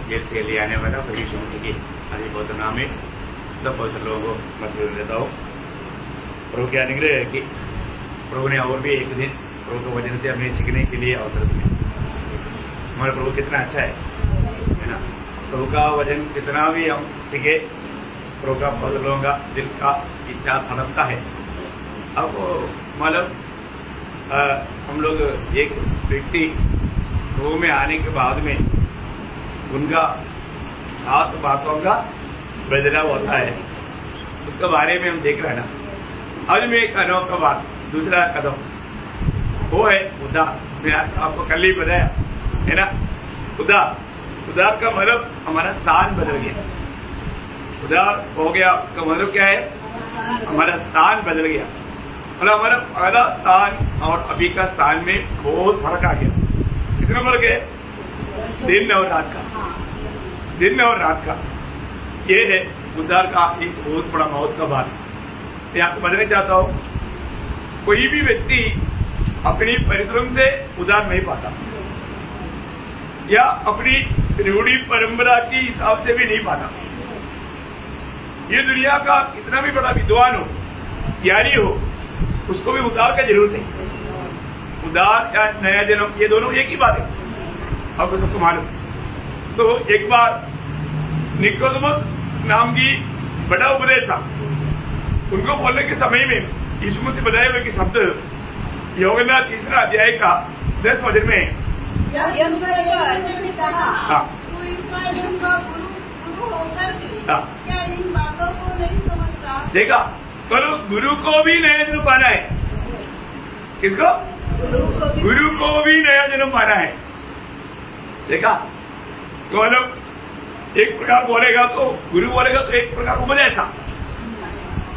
Jail से ले आने वाला प्रभु यीशु मसीह की आदि पवित्र नाम में सब पवित्र लोगों को मसरूर देता हूँ। प्रभु के अनुग्रह है कि प्रभु ने और भी एक दिन प्रभु के वचन से हमें सीखने के लिए अवसर दिया। हमारा प्रभु कितना अच्छा है ना। प्रभु का वचन कितना भी हम सीखे, प्रभु का पवित्र लोगों का दिल का इच्छा फलता है। अब मतलब हम लोग एक व्यक्ति प्रभु में आने के बाद में उनका 7 बातों का बदलाव होता है, उसके बारे में हम देख रहे हैं ना। आज में एक अनोखा बात, दूसरा कदम वो है उद्धार। मैं आपको कल ही बताया है ना। उद्धार का मतलब हमारा स्थान बदल गया। उद्धार हो गया, उसका मतलब क्या है? हमारा स्थान बदल गया। मतलब हमारा पहला स्थान और अभी का स्थान में बहुत फर्क आ गया। कितना फर्क है? दिन और रात का। दिन और रात का ये है उद्धार का एक बहुत बड़ा मौत का बात। मैं आपको बताना चाहता हूँ, कोई भी व्यक्ति अपनी परिश्रम से उद्धार नहीं पाता या अपनी रूढ़ी परंपरा के हिसाब से भी नहीं पाता। ये दुनिया का कितना भी बड़ा विद्वान हो, ज्ञानी हो, उसको भी उद्धार का जरूरत है। उद्धार या नया जन्म, ये दोनों एक ही बात है, आपको सबको मालूम। तो एक बार निकोदेमस नाम की बड़ा उपदेश था, उनको बोलने के समय में यीशु मसीह बताए हुए कि शब्द यूहन्ना 3 अध्याय का 10 वचन में देखा, करो गुरु को भी नया जन्म पाना है। किसको? गुरु को भी नया जन्म पाना है। देखा, तो मतलब एक प्रकार बोलेगा तो गुरु बोलेगा तो एक प्रकार उपदेश था।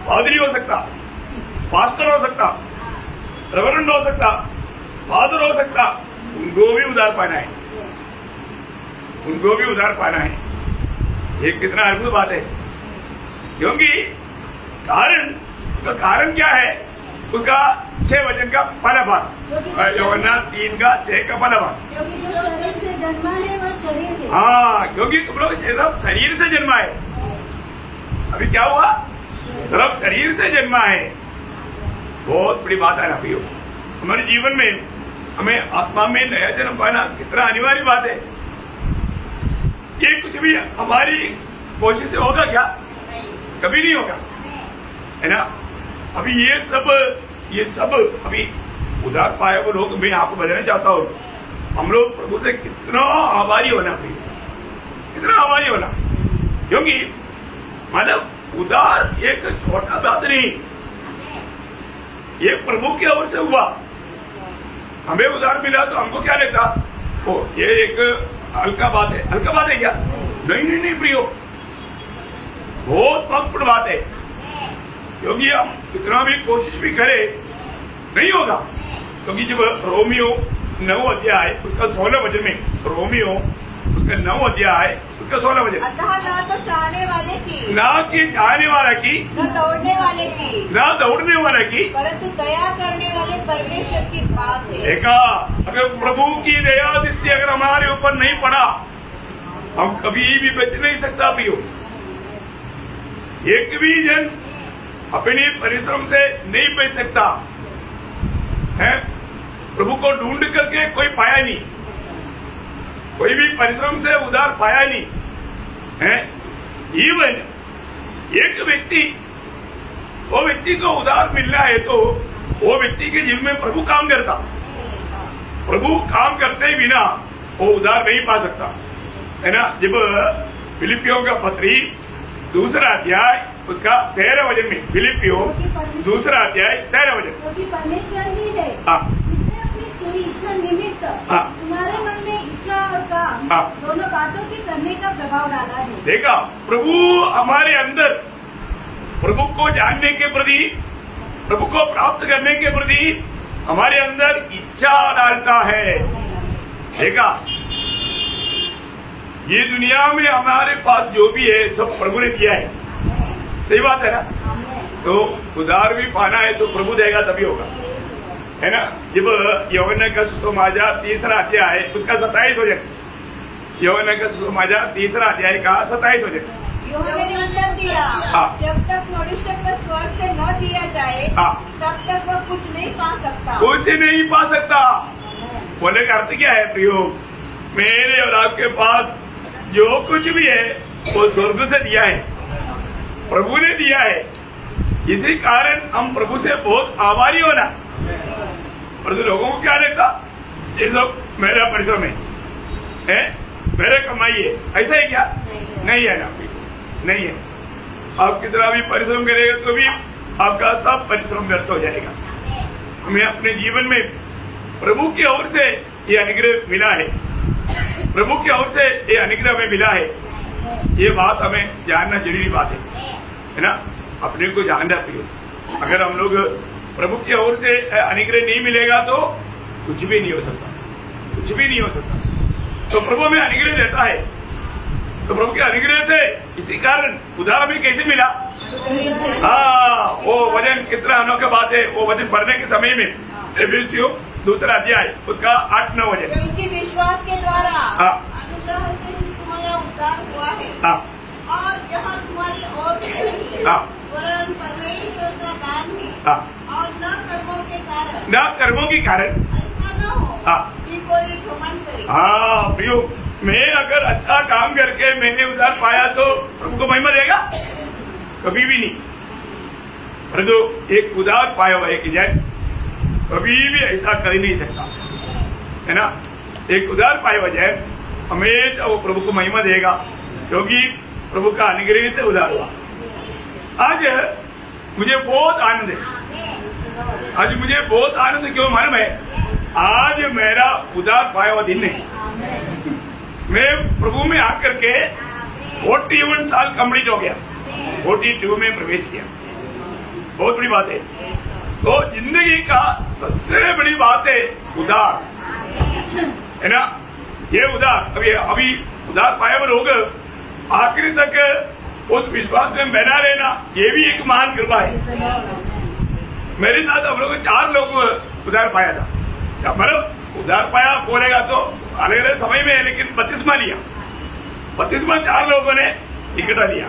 पादरी हो सकता, पास्टर हो सकता, रेवरेंड हो सकता, फादर हो सकता, उनको भी उद्धार पाना है। उनको भी उद्धार पाना है। ये कितना अद्भुत बात है। क्योंकि कारण क्या है? उसका 6 वचन का पहला भाग, यूहन्ना 3 का 6 का पहला भाग। क्योंकि जो शरीर से जन्मा है वह शरीर है। हाँ, क्योंकि तुम लोग सब शरीर से जन्मा है। अभी क्या हुआ? सब शरीर से जन्मा है। बहुत बड़ी बात है ना भैया। हमारे जीवन में हमें आत्मा में नया जन्म पाना कितना अनिवार्य बात है। ये कुछ भी हमारी कोशिश से होगा क्या? कभी नहीं होगा, है ना। अभी ये सब अभी उद्धार पाए हुए लोग, मैं आपको बताना चाहता हूँ, हम लोग प्रभु से कितना आभारी होना चाहिए, कितना आभारी होना। क्योंकि मतलब उद्धार एक छोटा बात नहीं, ये प्रभु की ओर से हुआ। हमें उद्धार मिला तो हमको क्या लगता? ओ ये एक हल्का बात है। हल्का बात है क्या? नहीं प्रियो, बहुत महत्वपूर्ण बात है। क्योंकि हम कितना भी कोशिश भी करें नहीं होगा। क्योंकि जब रोमियो 9 अध्याय उसका 16 वचन में, रोमियो उसका 9 अध्याय उसका 16 वचन, अतः ना तो चाहने वाले की, ना कि चाहने वाला की, न दौड़ने वाले की, ना दौड़ने वाला की, परंतु दया करने वाले परमेश्वर की बात है। देखा, अगर प्रभु की दया दृष्टि अगर हमारे ऊपर नहीं पड़ा, हम कभी भी बच नहीं सकता। भी हो एक भी जन अपने परिश्रम से नहीं बच सकता है। प्रभु को ढूंढ करके कोई पाया नहीं, कोई भी परिश्रम से उद्धार पाया नहीं है। इवन एक व्यक्ति, वो व्यक्ति को उद्धार मिलना है तो वो व्यक्ति के जीवन में प्रभु काम करता। प्रभु काम करते बिना वो उद्धार नहीं पा सकता, है ना। जब फिलिपियों का पत्री 2 अध्याय उसका 13 वचन में, फिलिपियो 2 अध्याय 13 वचन, क्योंकि परमेश्वर ही है, इसने अपनी सुई इच्छा निमित्त तुम्हारे मन में इच्छा और काम दोनों बातों के करने का प्रभाव डाला है। देखा, प्रभु हमारे अंदर प्रभु को जानने के प्रति, प्रभु को प्राप्त करने के प्रति हमारे अंदर इच्छा डालता है। देखा, ये दुनिया में हमारे पास जो भी है सब प्रभु ने दिया है। सही बात है ना। तो उद्धार भी पाना है तो प्रभु देगा तभी होगा, है ना। जब यूहन्ना का सुसमाचार 3 अध्याय उसका 27 वचन, यूहन्ना का सुसमाचार 3 अध्याय का 27 वचन। यूहन्ना ने उत्तर दिया, जब तक मनुष्य को स्वर्ग से न दिया जाए तब तक वह कुछ नहीं पा सकता। कुछ नहीं पा सकता। बोले का अर्थ क्या है प्रियो? मेरे और आपके पास जो कुछ भी है वो स्वर्ग से दिया है, प्रभु ने दिया है। इसी कारण हम प्रभु से बहुत आभारी होना। और तो लोगों को क्या लगता, ये सब मेरा परिश्रम है, मेरे कमाई है, ऐसा है क्या? नहीं है ना, नहीं है। आप कितना भी परिश्रम करेगा तो भी आपका सब परिश्रम व्यर्थ हो जाएगा। हमें अपने जीवन में प्रभु की ओर से ये अनुग्रह मिला है, प्रभु की ओर से ये अनुग्रह हमें मिला है। ये बात हमें जानना जरूरी बात है ना, अपने को जानना चाहिए। अगर हम लोग प्रभु की ओर से अनुग्रह नहीं मिलेगा तो कुछ भी नहीं हो सकता, कुछ भी नहीं हो सकता। तो प्रभु हमें अनुग्रह देता है, तो प्रभु के अनुग्रह से इसी कारण उद्धार हमें कैसे मिला? वो वचन कितना अनोखा बात है। वो वचन पढ़ने के समय में एफिसियों 2 अध्याय उसका 8-9 वचन, क्योंकि विश्वास के द्वारा अनुग्रह से तुम्हारा उद्धार हुआ है और यहाँ तुम्हारी ओर से नहीं, वरन परमेश्वर का दान है और न कर्मों के कारण, न कर्मों के कारण ऐसा न हो कि कोई घमंड करे। प्रियो, मैं अगर अच्छा काम करके मैंने उद्धार पाया तो प्रभु को महिमा देगा? कभी भी नहीं। परंतु एक उद्धार पाया हुआ एक जन कभी भी ऐसा कर ही नहीं सकता, है ना। एक उद्धार पाया हुआ जन हमेशा वो प्रभु को महिमा देगा, क्योंकि प्रभु का अनुग्रह से उद्धार हुआ। आज मुझे बहुत आनंद है, आज मुझे बहुत आनंद क्यों मालूम है? आज मेरा उद्धार पाया हुआ दिन नहीं। मैं प्रभु में आकर के 41 साल कंप्लीट हो गया, 42 में प्रवेश किया। बहुत बड़ी बात है। तो जिंदगी का सबसे बड़ी बात है उद्धार, है ना। ये उद्धार अभी उद्धार पाए हुए लोग आखिरी तक उस विश्वास में बना रहना, ये भी एक महान कृपा है। मेरे साथ हम लोग 4 लोग उद्धार पाया था। मतलब उद्धार पाया बोलेगा तो अलग अलग समय में, लेकिन 32वां लिया, 32वां 4 लोगों ने इकट्ठा लिया,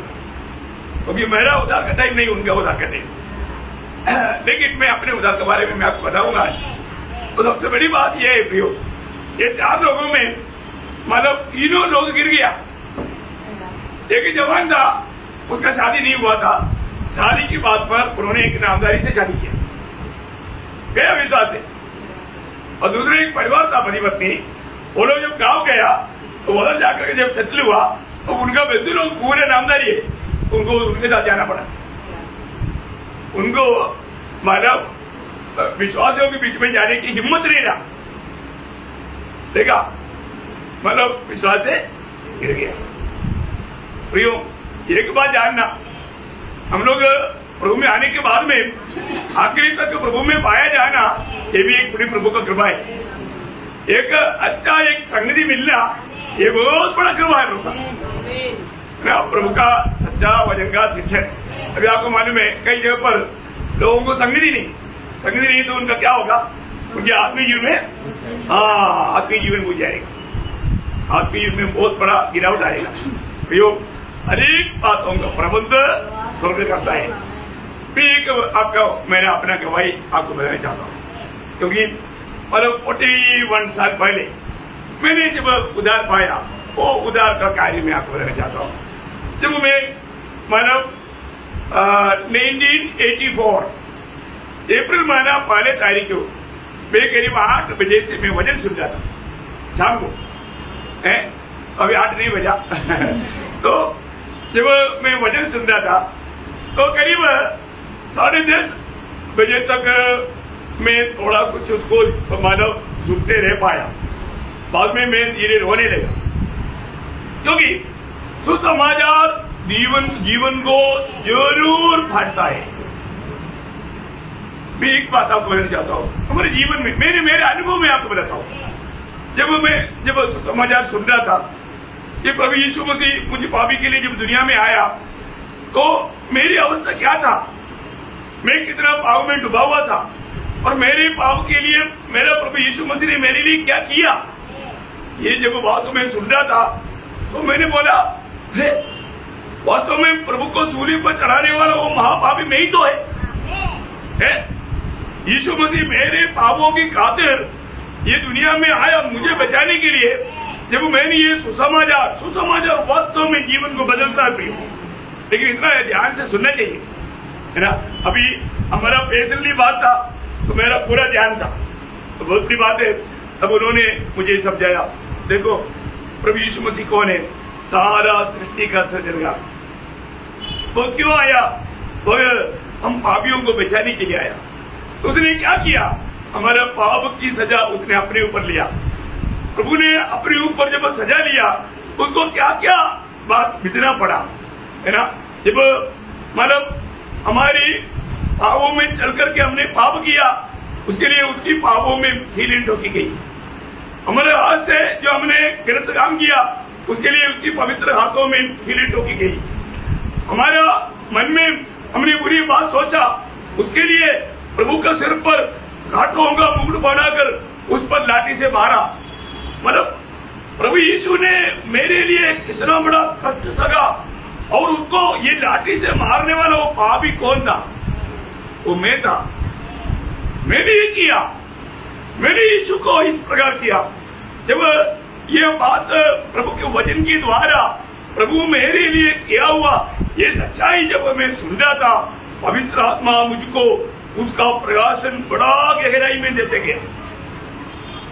क्योंकि मेरा उद्धार का टाइम नहीं, उनका उद्धार का टाइम। लेकिन मैं अपने उद्धार के बारे में मैं आपको बताऊंगा। तो सबसे बड़ी बात यह है प्रियो, ये 4 लोगों में मतलब 3 लोग गिर गया। एक जवान था, उसका शादी नहीं हुआ था। शादी की बात पर उन्होंने एक नामदारी से शादी किया, गया विश्वास से। और दूसरे एक परिवार था, पति पत्नी। वो लोग जब गांव गया तो उधर जाकर के जब सेटल हुआ तो उनका बेदू लोग पूरे नामदारी है, उनको उनके साथ जाना पड़ा। उनको मतलब विश्वासियों के बीच में जाने की हिम्मत नहीं रहा, देखा, मतलब विश्वास से गिर गया। प्रियो, एक बात जानना, हम लोग प्रभु में आने के बाद में आखिरी तक प्रभु में पाया जाना, ये भी एक बड़ी प्रभु का कृपा है। एक अच्छा एक संगति मिलना, ये बहुत बड़ा कृपा है प्रभु का, प्रभु का सच्चा वचन का शिक्षक। अभी आपको मालूम है कई जगह पर लोगों को संगति नहीं तो उनका क्या होगा? उनके आत्मीय जीवन में आत्मीय जीवन बुझ जाएगा, आत्मीय जीवन में बहुत बड़ा गिरावट आएगा। प्रियो, अनेक बातों का प्रबंध स्वर्ग करता है। एक आपका मैंने अपना गवाही आपको बताना चाहता हूँ, क्योंकि मतलब 41 साल पहले मैंने जब उद्धार पाया, वो उद्धार का कार्य मैं आपको बताना चाहता हूँ। जब मैं मतलब 1984 अप्रैल महीना 1 तारीख को मैं करीब 8 बजे से मैं वचन सुन रहा था शाम को, अभी 8 नहीं बजा। तो जब मैं वचन सुन रहा था तो करीब 10:30 बजे तक मैं थोड़ा कुछ उसको मानव सुनते रह पाया। बाद में मैं धीरे रोने लगा, क्योंकि सुसमाचार जीवन को जरूर फाड़ता है। मैं एक बात आपको कहना चाहता हूँ, हमारे जीवन में मेरे अनुभव में आपको बताता हूँ। जब सुसमाचार सुन रहा था कि प्रभु यीशु मसीह मुझे पापी के लिए जब दुनिया में आया, तो मेरी अवस्था क्या था, मैं कितना पाप में डूबा हुआ था, और मेरे पाप के लिए मेरा प्रभु यीशु मसीह ने मेरे लिए क्या किया, ये जब बात मैं सुन रहा था तो मैंने बोला, वास्तव में प्रभु को सूली पर चढ़ाने वाला वो महापापी मैं ही तो है? यीशु मसीह मेरे पापों की खातिर ये दुनिया में आया मुझे बचाने के लिए। जब मैंने ये सुसमाचार वास्तव में जीवन को बदलता है, लेकिन इतना ध्यान से सुनना चाहिए, है ना। अभी हमारा पेशली बात था तो मेरा पूरा ध्यान था, तो बहुत बड़ी बात है। तब उन्होंने मुझे समझाया, देखो प्रभु यीशु मसीह कौन है? सारा सृष्टि का सृजनहार। वो क्यों आया? वो हम पापियों को बचाने के लिए आया। तो उसने क्या किया? हमारा पाप की सजा उसने अपने ऊपर लिया। प्रभु ने अपने ऊपर जब सजा लिया, उसको क्या क्या बात बितना पड़ा, है ना। जब मतलब हमारी पापों में चल करके हमने पाप किया, उसके लिए उसकी पापों में हीलिंग ठोकी गई। हमारे हाथ से जो हमने गलत काम किया, उसके लिए उसकी पवित्र हाथों में हीलिंग ठोकी गई। हमारा मन में हमने बुरी बात सोचा, उसके लिए प्रभु का सिर पर घाटों का मुकुट बनाकर उस पर लाठी से मारा। मतलब प्रभु यीशु ने मेरे लिए कितना बड़ा कष्ट सहा, और उसको ये लाठी से मारने वाला वो पापी कौन था? वो मैं था। मैंने ये किया, मैंने यीशु को इस प्रकार किया। जब ये बात प्रभु के वचन के द्वारा प्रभु मेरे लिए किया हुआ ये सच्चाई जब मैं सुन रहा था, पवित्र आत्मा मुझको उसका प्रकाशन बड़ा गहराई में देते गया।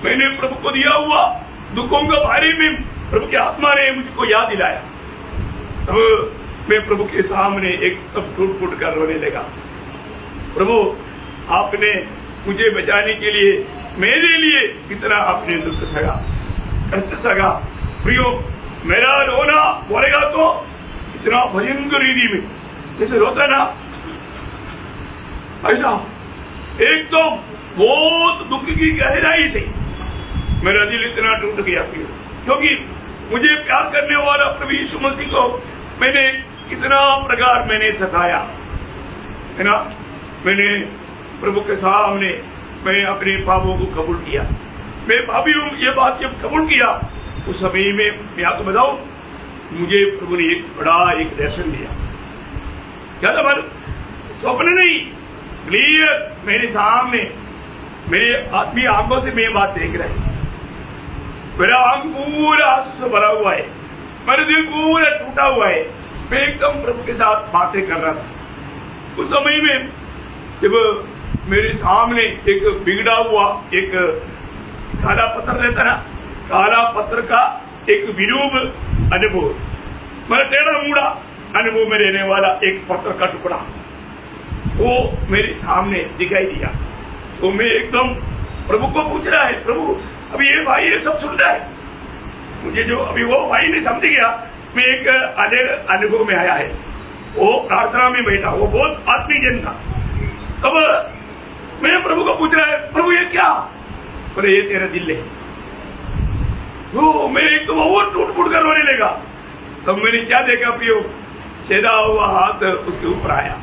मैंने प्रभु को दिया हुआ दुखों के बारे में प्रभु की आत्मा ने मुझको याद दिलाया। तब मैं प्रभु के सामने एकदम टूट फूट कर रोने लगा। प्रभु, आपने मुझे बचाने के लिए मेरे लिए कितना आपने दुख सहा, कष्ट सहा। प्रियो, मेरा रोना बोलेगा तो इतना भयंकर रीति में जैसे रोता ना, ऐसा एकदम बहुत दुख की गहराई से मेरा दिल इतना टूट गया। क्योंकि मुझे प्यार करने वाला प्रभु यीशु मसीह को मैंने कितना प्रकार मैंने सताया, है ना। मैंने प्रभु के सामने मैं अपने पापों को कबूल किया। मैं पापी हूं, ये बात जब कबूल किया, उस समय में मैं आपको बताऊं, मुझे प्रभु ने एक बड़ा एक दर्शन दिया। क्या था? स्वप्न नहीं, क्लियर मेरे सामने, मेरे आत्मीय आंखों से मैं बात देख रहा है। मेरा आंख पूरा आंसू से भरा हुआ है, मेरा दिल पूरा टूटा हुआ है। मैं एकदम प्रभु के साथ बातें कर रहा था। उस समय में जब मेरे सामने एक बिगड़ा हुआ एक काला पत्थर रहता ना, काला पत्थर का एक विरूप अनुभव, मेरा टेढ़ा मुड़ा अनुभव में रहने वाला एक पत्थर का टुकड़ा वो मेरे सामने दिखाई दिया। तो मैं एकदम प्रभु को पूछ रहा है, प्रभु अभी ये भाई ये सब सुन रहा है। मुझे जो अभी वो भाई नहीं समझ गया, मैं एक अलग अनुभव में आया है। वो प्रार्थना में बैठा, वो बहुत आत्मीय जन था। तब मैं प्रभु को पूछ रहा है, प्रभु ये क्या? बोले ये तेरा दिल है। तो मैं एकदम और टूट फूट कर रोने लगा। तब मैंने क्या देखा प्रियो? छेदा हुआ हाथ उसके ऊपर आया,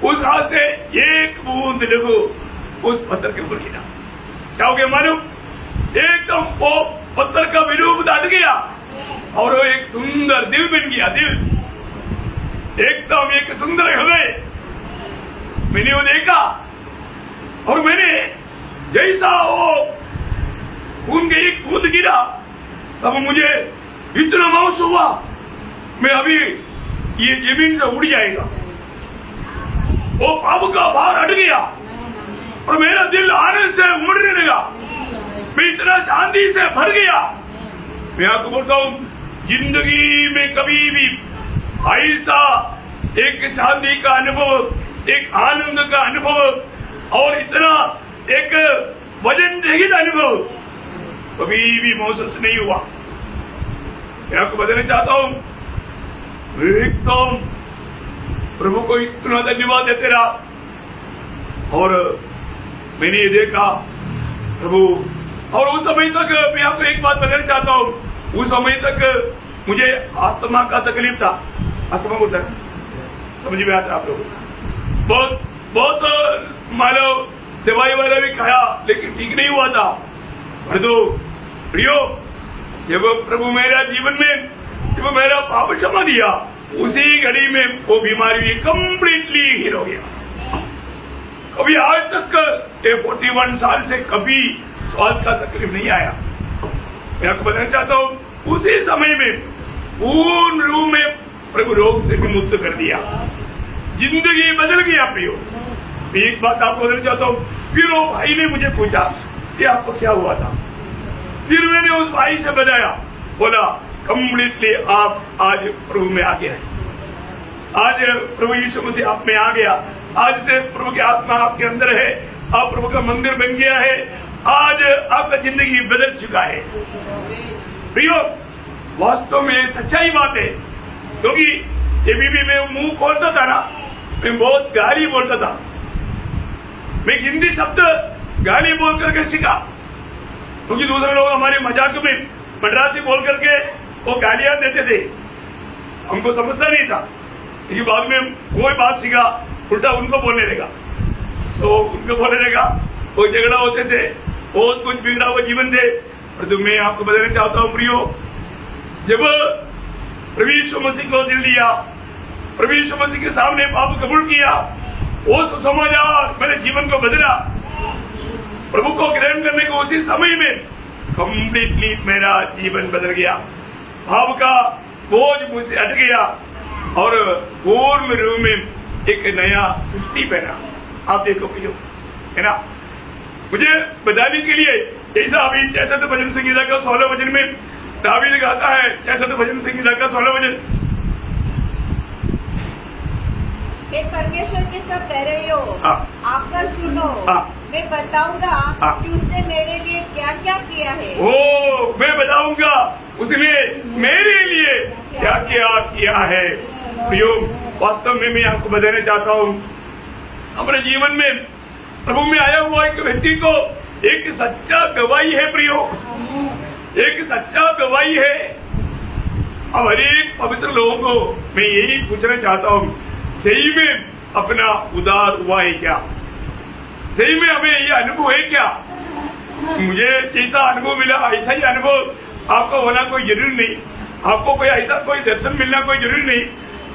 उस हाथ से एक बूंद लघु उस पत्थर के ऊपर गिरा। क्या हो गया मालूम? एकदम वो पत्थर का विरूप हट गया और वो एक सुंदर दिल बन गया। दिल एकदम एक सुंदर हृदय मैंने वो देखा। और मैंने जैसा वो खून के एक बूंद गिरा, तब मुझे इतना महसूस हुआ मैं अभी ये जमीन से उड़ जाएगा। वो पाप का भार हट गया और मेरा दिल आनंद से उमड़ने लगा। मैं इतना शांति से भर गया। मैं आपको बोलता हूँ, जिंदगी में कभी भी ऐसा एक शांति का अनुभव, एक आनंद का अनुभव और इतना एक वजन रहित अनुभव कभी भी महसूस नहीं हुआ। मैं आपको बताना चाहता हूँ, एकदम प्रभु को इतना धन्यवाद देते रहा। और मैंने ये देखा प्रभु, और उस समय तक मैं आपको एक बात बताना चाहता हूँ, उस समय तक मुझे अस्थमा का तकलीफ था। अस्थमा बोलता है, समझ में आता आप लोगों को? बहुत मानो दवाई वाला भी खाया लेकिन ठीक नहीं हुआ था। भर दो प्रियो, जब प्रभु मेरा जीवन में जब मेरा पाप क्षमा दिया, उसी घड़ी में वो बीमारी कंप्लीटली हील हो गया। कभी आज तक 41 साल से कभी स्वास्थ्य का तकलीफ नहीं आया। मैं आपको बताना चाहता हूँ, उसी समय में पूर्ण रूप में प्रभु रोग से विमुक्त कर दिया, जिंदगी बदल गया। प्रियो, एक बात आपको बताना चाहता हूँ, फिर वो भाई ने मुझे पूछा कि आपको क्या हुआ था। फिर मैंने उस भाई से बताया, बोला कम्प्लीटली आप आज प्रभु में आ गया है, आज प्रभु यीशु मसीह आप में आ गया, आज से प्रभु की आत्मा आपके अंदर है, आप प्रभु का मंदिर बन गया है, आज आपका जिंदगी बदल चुका है। प्रियो, वास्तव में सच्चाई बात है, क्योंकि जब भी मैं मुंह खोलता था ना, मैं बहुत गाली बोलता था। मैं हिंदी शब्द गाली बोल करके सीखा, क्योंकि दूसरे लोग हमारे मजाक में मद्रासी बोल करके वो गालियां देते थे, हमको समझता नहीं था। लेकिन बाद में कोई बात सीखा, उल्टा उनको बोलने लगा, तो उनको बोलने लगा, वो झगड़ा होते थे, बहुत कुछ बिगड़ा हुआ जीवन थे। और तो मैं आपको बताना चाहता हूँ प्रियो, जब प्रभु यीशु मसीह को दिल दिया, प्रभु यीशु मसीह के सामने पाप कबूल किया, वो सुसमाचार मेरे जीवन को बदला। प्रभु को ग्रहण करने को उसी समय में कंप्लीटली मेरा जीवन बदल गया, पाप का बोझ मुझसे हट गया और पूर्ण रूप में एक नया सृष्टि बना। आप देखो प्रियो, है ना, मुझे बताने के लिए ऐसा अभी 66 भजन संगीता का 16 वचन में दावीद गाता है, 66 भजन संगीता का 16 वचन, मैं परमेश्वर के सब पैरवियों आकर सुनो, मैं बताऊंगा कि उसने मेरे लिए क्या क्या किया है। ओ, मैं बताऊंगा उसने मेरे लिए क्या क्या किया है। प्रियो, वास्तव में मैं आपको बताना चाहता हूँ, अपने जीवन में प्रभु में आया हुआ एक व्यक्ति को एक सच्चा गवाही है। प्रियो, एक सच्चा गवाही है। अब हर एक पवित्र लोगों को मैं यही पूछना चाहता हूँ, सही में अपना उद्धार हुआ है क्या? सही में हमें ये अनुभव है क्या? मुझे जैसा अनुभव मिला ऐसा ही अनुभव आपको होना कोई जरूरी नहीं, आपको कोई ऐसा कोई दर्शन मिलना कोई जरूरी नहीं,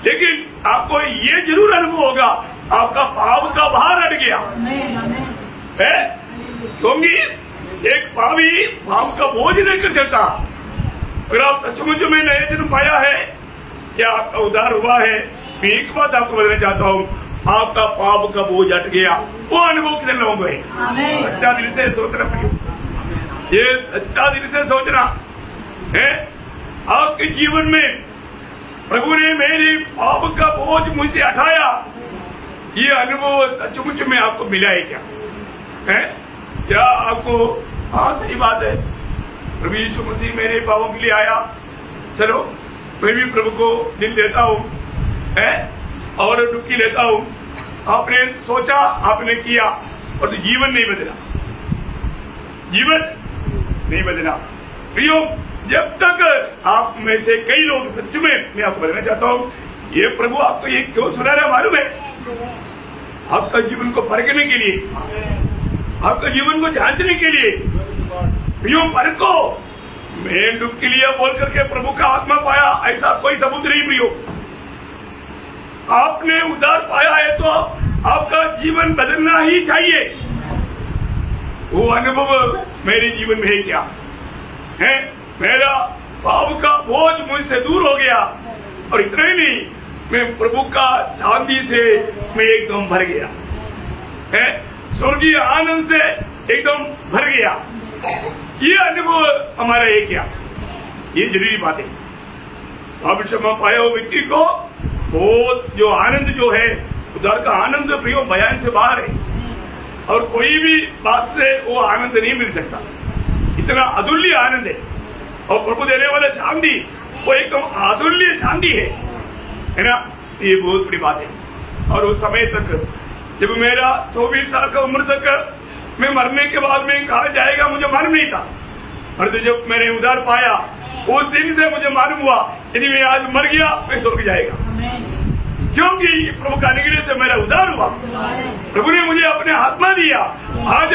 लेकिन आपको ये जरूर अनुभव होगा, आपका पाप का भार हट गया है। क्योंकि एक पापी पाप का बोझ लेकर चलता। अगर आप सचमुच में नए जन्म पाया है या आपका उद्धार हुआ है, मैं एक बात आपको बताना चाहता हूँ, आपका पाप का बोझ हट गया। वो अनुभव कितने लोगों को है? सच्चा दिल से सोचना प्रियो, ये सच्चा दिल से सोचना है। आपके जीवन में प्रभु ने मेरे पाप का बोझ मुझसे हटाया, ये अनुभव सचमुच में आपको मिला है क्या? है क्या आपको? हाँ, सही बात है, प्रभु यीशु मसीह मेरे पापों के लिए आया, चलो मैं भी प्रभु को दिल देता हूँ है और डुबकी लेता हूँ। आपने सोचा, आपने किया और तो जीवन नहीं बदला, जीवन नहीं बदला। प्रियो, जब तक आप में से कई लोग सच में, मैं आपको बताना चाहता हूँ, ये प्रभु आपको ये क्यों सुना रहा है मालूम है? आपका जीवन को परखने के लिए, आपका जीवन को जांचने के लिए। प्रियो, परखो। मैं डुबकी लिया बोल करके प्रभु का आत्मा पाया, ऐसा कोई सबूत नहीं। प्रियो, आपने उद्धार पाया है तो आपका जीवन बदलना ही चाहिए। वो अनुभव मेरे जीवन में है क्या? है मेरा पाप का बोझ मुझसे दूर हो गया, और इतना ही नहीं, मैं प्रभु का शांति से मैं एकदम भर गया है, स्वर्गीय आनंद से एकदम भर गया। ये अनुभव हमारा है क्या? ये जरूरी बात है। अब क्षमा पाया हुआ व्यक्ति को बहुत जो आनंद जो है, उद्धार का आनंद प्रियो बयान से बाहर है, और कोई भी बात से वो आनंद नहीं मिल सकता। इतना अतुल्य आनंद है, और प्रभु देने वाला शांति वो एकदम अतुल्य शांति है ना। ये बहुत बड़ी बात है। और उस समय तक जब मेरा 24 साल का उम्र तक मैं मरने के बाद में कहा जाएगा, मुझे मालूम नहीं था। और तो जब मैंने उद्धार पाया, उस दिन से मुझे मालूम हुआ यदि मैं आज मर गया मैं स्वर्ग जाएगा, क्योंकि प्रभु का अनुग्रह से मेरा उद्धार हुआ। प्रभु ने मुझे अपने आत्मा दिया। आज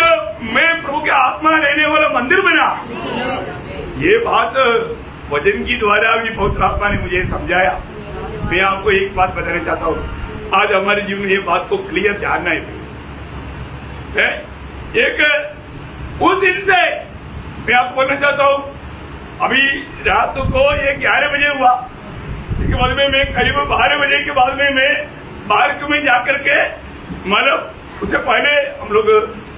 मैं प्रभु के आत्मा लेने वाला मंदिर बना। ये बात वचन की द्वारा भी पवित्र आत्मा ने मुझे समझाया। मैं आपको एक बात बताना चाहता हूँ, आज हमारे जीवन में ये बात को क्लियर जानना है। एक उस दिन से मैं आपको बोलना चाहता हूँ, अभी रात को ये 11 बजे हुआ, इसके बाद में मैं करीब 12 बजे के बाद में मैं पार्क में जाकर के, मतलब उससे पहले हम लोग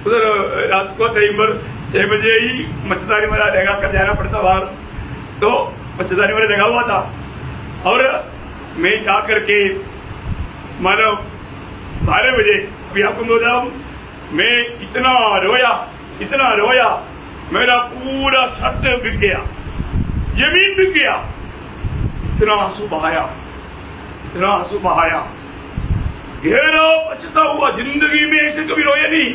उधर रात को करीब 6 बजे ही मच्छरदानी वाला लगा कर जाना पड़ता बाहर, तो मच्छरदानी वाला लगा हुआ था और मैं जा करके मतलब 12 बजे, अभी आपको बोल रहा हूँ, मैं इतना रोया, मेरा पूरा शर्ट बिक गया, जमीन बिक गया, इतना आंसू बहाया, गहरा पछता हुआ। जिंदगी में ऐसे कभी रोया नहीं,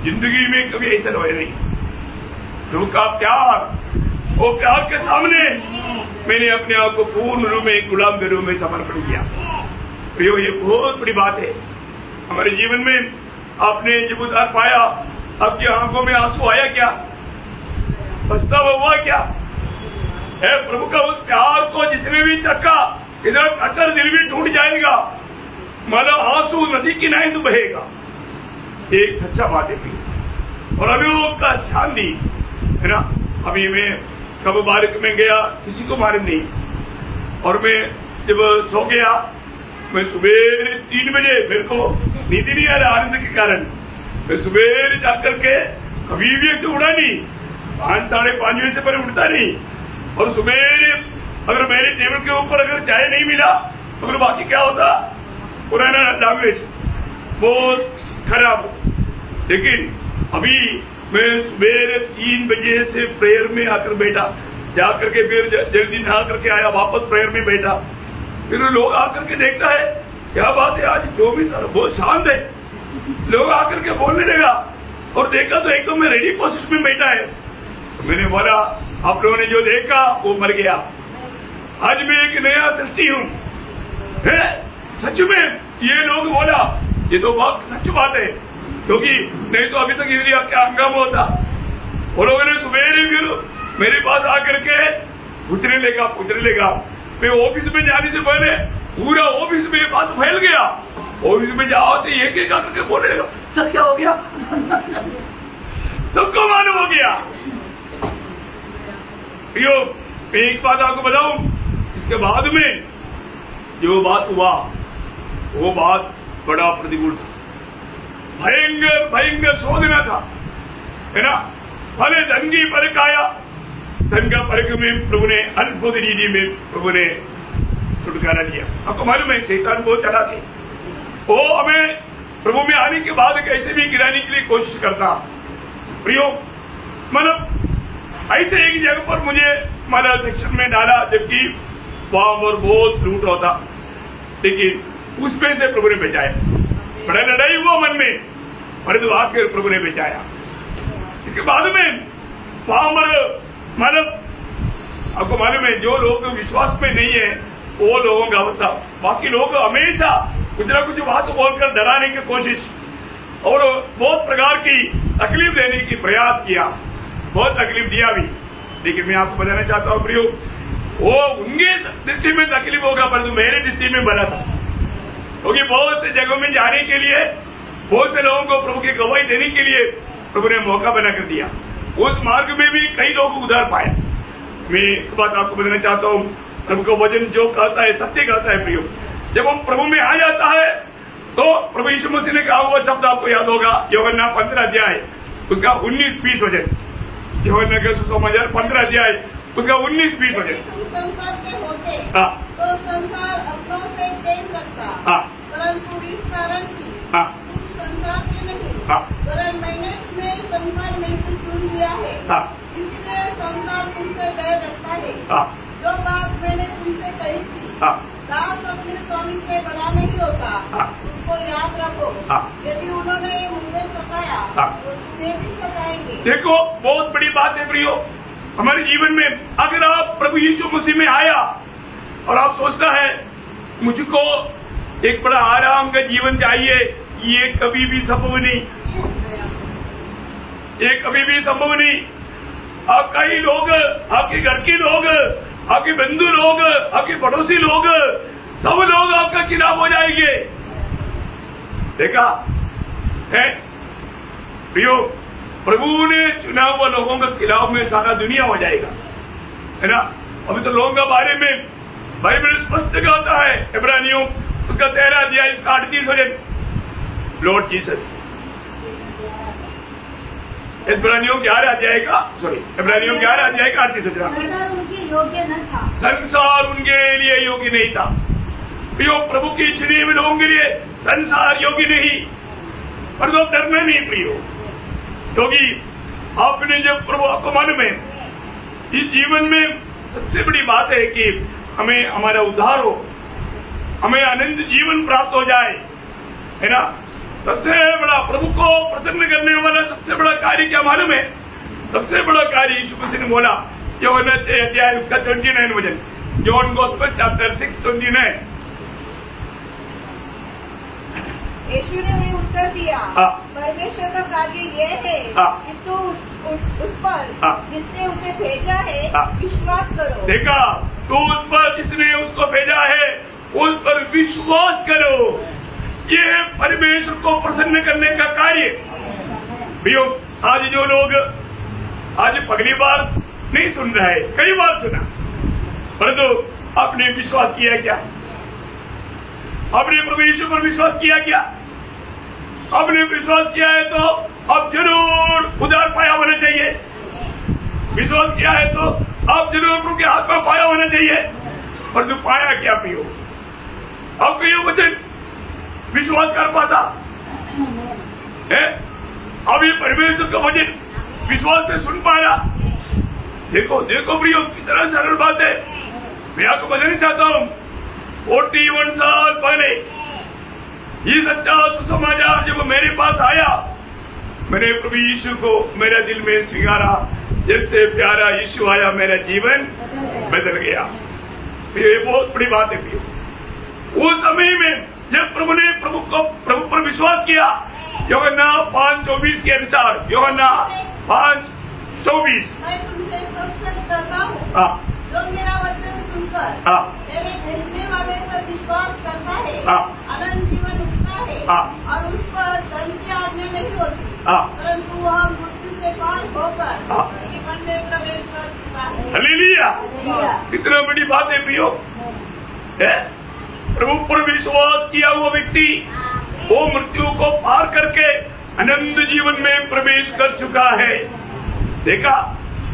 जिंदगी में कभी ऐसा रोया नहीं। प्रभु का प्यार, वो प्यार के सामने मैंने अपने आप को पूर्ण रूप में गुलाम के रूप में समर्पण किया। प्रियो, ये बहुत बड़ी बात है हमारे जीवन में। आपने जब उद्धार पाया, आपकी आंखों में आंसू आया क्या? पछतावा हुआ क्या? है प्रभु का उस प्यार को जिसने भी चखा, इधर कट्टर दिल भी टूट जाएगा, मतलब आंसू नदी किनारे तो बहेगा। एक सच्चा बात है। और अभी वो का शांति है ना। अभी मैं कब बारिश में गया, किसी को मालूम नहीं, और मैं जब सो गया, मैं सुबह 3 बजे, मेरे को नींद नहीं आ रहा आनंद के कारण, मैं सुबह जाकर के कभी भी ऐसे उड़ा नहीं, 5 साढ़े 5 बजे से पहले उठता नहीं। और सुबह अगर मेरे टेबल के ऊपर अगर चाय नहीं मिला तो फिर बाकी क्या होता, पुराना लैंग्वेज बहुत खराब। लेकिन अभी मैं सुबह 3 बजे से प्रेयर में आकर बैठा, जाकर के फिर जल्दी नहा करके आया, वापस प्रेयर में बैठा। फिर लोग आकर के देखता है, क्या बात है आज 24 साल बहुत शांत है। लोग आकर के बोलने लगा और देखा तो एकदम मैं रेडी पोजिशन में बैठा है। तो मैंने बोला, आप लोगों ने जो देखा वो मर गया, आज मैं एक नया सृष्टि हूँ। सच में ये लोग बोला, ये तो बहुत सच बात है, क्योंकि नहीं तो अभी तक ये क्या हंगामा होता। वो लोगों ने सुबह फिर मेरे पास आकर के पूछने लगा। मैं ऑफिस में जाने से पहले पूरा ऑफिस में बात फैल गया। ऑफिस में जाओ तो एक आकर के बोलने लगा, सर क्या हो गया? सबको मालूम हो गया। यो, एक बात आपको बताऊं, इसके बाद में जो बात हुआ वो बात बड़ा प्रतिकूल था, भयंकर शोधना था, है ना। भले धन की परख आया, धन का परख में प्रभु ने अद्भुत रीति में प्रभु ने छुटकारा दिया। आपको मालूम है शैतान बहुत चला थे, वो हमें प्रभु में आने के बाद कैसे भी गिराने के लिए कोशिश करता। प्रियो, मतलब ऐसे एक जगह पर मुझे मतलब सेक्शन में डाला, जबकि वहां पर बहुत लूट होता, लेकिन उसमें से प्रभु ने बचाया। बड़ा लड़ाई हुआ मन में, परंतु आकर प्रभु ने बचाया। इसके बाद में वहां पर मतलब आपको मालूम है, जो लोग विश्वास में नहीं है वो लोगों का अवस्था, बाकी लोग हमेशा कुछ न कुछ बात बोलकर डराने की कोशिश और बहुत प्रकार की तकलीफ देने की प्रयास किया, बहुत तकलीफ दिया भी। लेकिन मैं आपको बताना चाहता हूँ प्रियो, वो उनके दृष्टि में तकलीफ होगा, परंतु मेरे दृष्टि में भला था, क्योंकि बहुत से जगहों में जाने के लिए, बहुत से लोगों को प्रभु की गवाही देने के लिए प्रभु ने मौका बना कर दिया। उस मार्ग में भी कई लोग उद्धार पाए। मैं एक बात आपको बताना चाहता हूँ, प्रभु का वचन जो कहता है सत्य कहता है प्रियो। जब हम प्रभु में आ जाता है तो प्रभु यीशु मसीह ने कहा हुआ शब्द आपको याद होगा, यूहन्ना 15 अध्याय उसका 19-20 वचन, यूहन्ना के सुसमाचार 15 अध्याय उसका 19-20 वचन। संसार के होते तो संसार अपनों से प्रेम रखता, परंतु इस कारण की संसार के नहीं, वरन मैंने तुम्हें संसार में से चुन लिया है, इसलिए संसार तुमसे बैर रखता है। जो बात मैंने तुमसे कही थी, दास अपने स्वामी से बड़ा नहीं होता, उसको याद रखो। यदि उन्होंने मुझे सताया तो तुम्हें भी सताएंगे। देखो, बहुत बड़ी बात है प्रियो हमारे जीवन में। अगर आप प्रभु यीशु मसीह में आया और आप सोचता है मुझको एक बड़ा आराम का जीवन चाहिए, ये कभी भी संभव नहीं, ये कभी भी संभव नहीं। आपका ही लोग, आपके घर के लोग, आपके बंधु लोग, आपके पड़ोसी लोग, सब लोग आपका खिलाफ हो जाएंगे। देखा है प्रियो, प्रभु ने चुना हुआ लोगों के खिलाफ में सारा दुनिया हो जाएगा, है ना। अभी तो लोगों के बारे में बाइबल स्पष्ट कहता है, इब्रानियों उसका 13 अध्याय 38 वचन, लॉर्ड जीसस, इब्रानियों 11 अध्याय का 38 वचन, संसार उनके योग्य न था, संसार उनके लिए योग्य नहीं था। प्रियो, प्रभु के चुने हुए लोगों के लिए संसार योग्य नहीं, पर तो डरना नहीं प्रियो, क्योंकि आपने जब प्रभु आपको मालूम है इस जीवन में सबसे बड़ी बात है कि हमें हमारा उद्धार हो, हमें अनंत जीवन प्राप्त हो जाए, है ना। सबसे बड़ा प्रभु को प्रसन्न करने वाला सबसे बड़ा कार्य क्या मालूम है? सबसे बड़ा कार्य यीशु मसीह ने बोला, यूहन्ना 6 अध्याय उसका 29 वचन, जॉन गॉस्पेल चैप्टर 6:29। यीशु ने उन्हें उत्तर दिया, परमेश्वर का कार्य ये है कि तू उस पर जिसने उसे भेजा है विश्वास करो। देखा, तू उस पर जिसने उसको भेजा है उस पर विश्वास करो। ये है परमेश्वर को प्रसन्न करने का कार्य। भैया, आज जो लोग आज पहली बार नहीं सुन रहे, कई बार सुना, परंतु आपने विश्वास किया क्या? आपने प्रभु यीशु पर विश्वास किया क्या? आपने विश्वास किया है तो आप जरूर उद्धार पाया होना चाहिए। विश्वास किया है तो आप जरूर प्रभु के हाथ में पाया होना चाहिए, परंतु पाया क्या पियो? आपको ये वचन विश्वास कर पाता है? अब ये परमेश्वर का वचन विश्वास से सुन पाया? देखो देखो प्रियो, कितना सरल बात है। मैं आपको बताना चाहता हूँ, 41 साल पहले ये सच्चा सुसमाचार जब मेरे पास आया, मैंने प्रभु यीशु को मेरे दिल में स्वीकारा। जब से प्यारा यीशु आया, मेरा जीवन बदल गया। ये बहुत बड़ी बात है प्रियो। उस समय में जब प्रभु पर विश्वास किया, यूहन्ना 5:24 के अनुसार, यूहन्ना 5:24, मैं तुमसे सच कहता हूँ, जो मेरा वचन सुनकर मेरे भेजने वाले पर विश्वास करता है, अनंत जीवन उसका है और उस पर दंड की आज्ञा नहीं होती, परंतु वह मृत्यु से पार होकर जीवन में प्रवेश कर चुका है। हालेलुया! कितना बड़ी बात है प्रियो। प्रभु पर विश्वास किया हुआ व्यक्ति वो मृत्यु को पार करके अनंत जीवन में प्रवेश कर चुका है। देखा,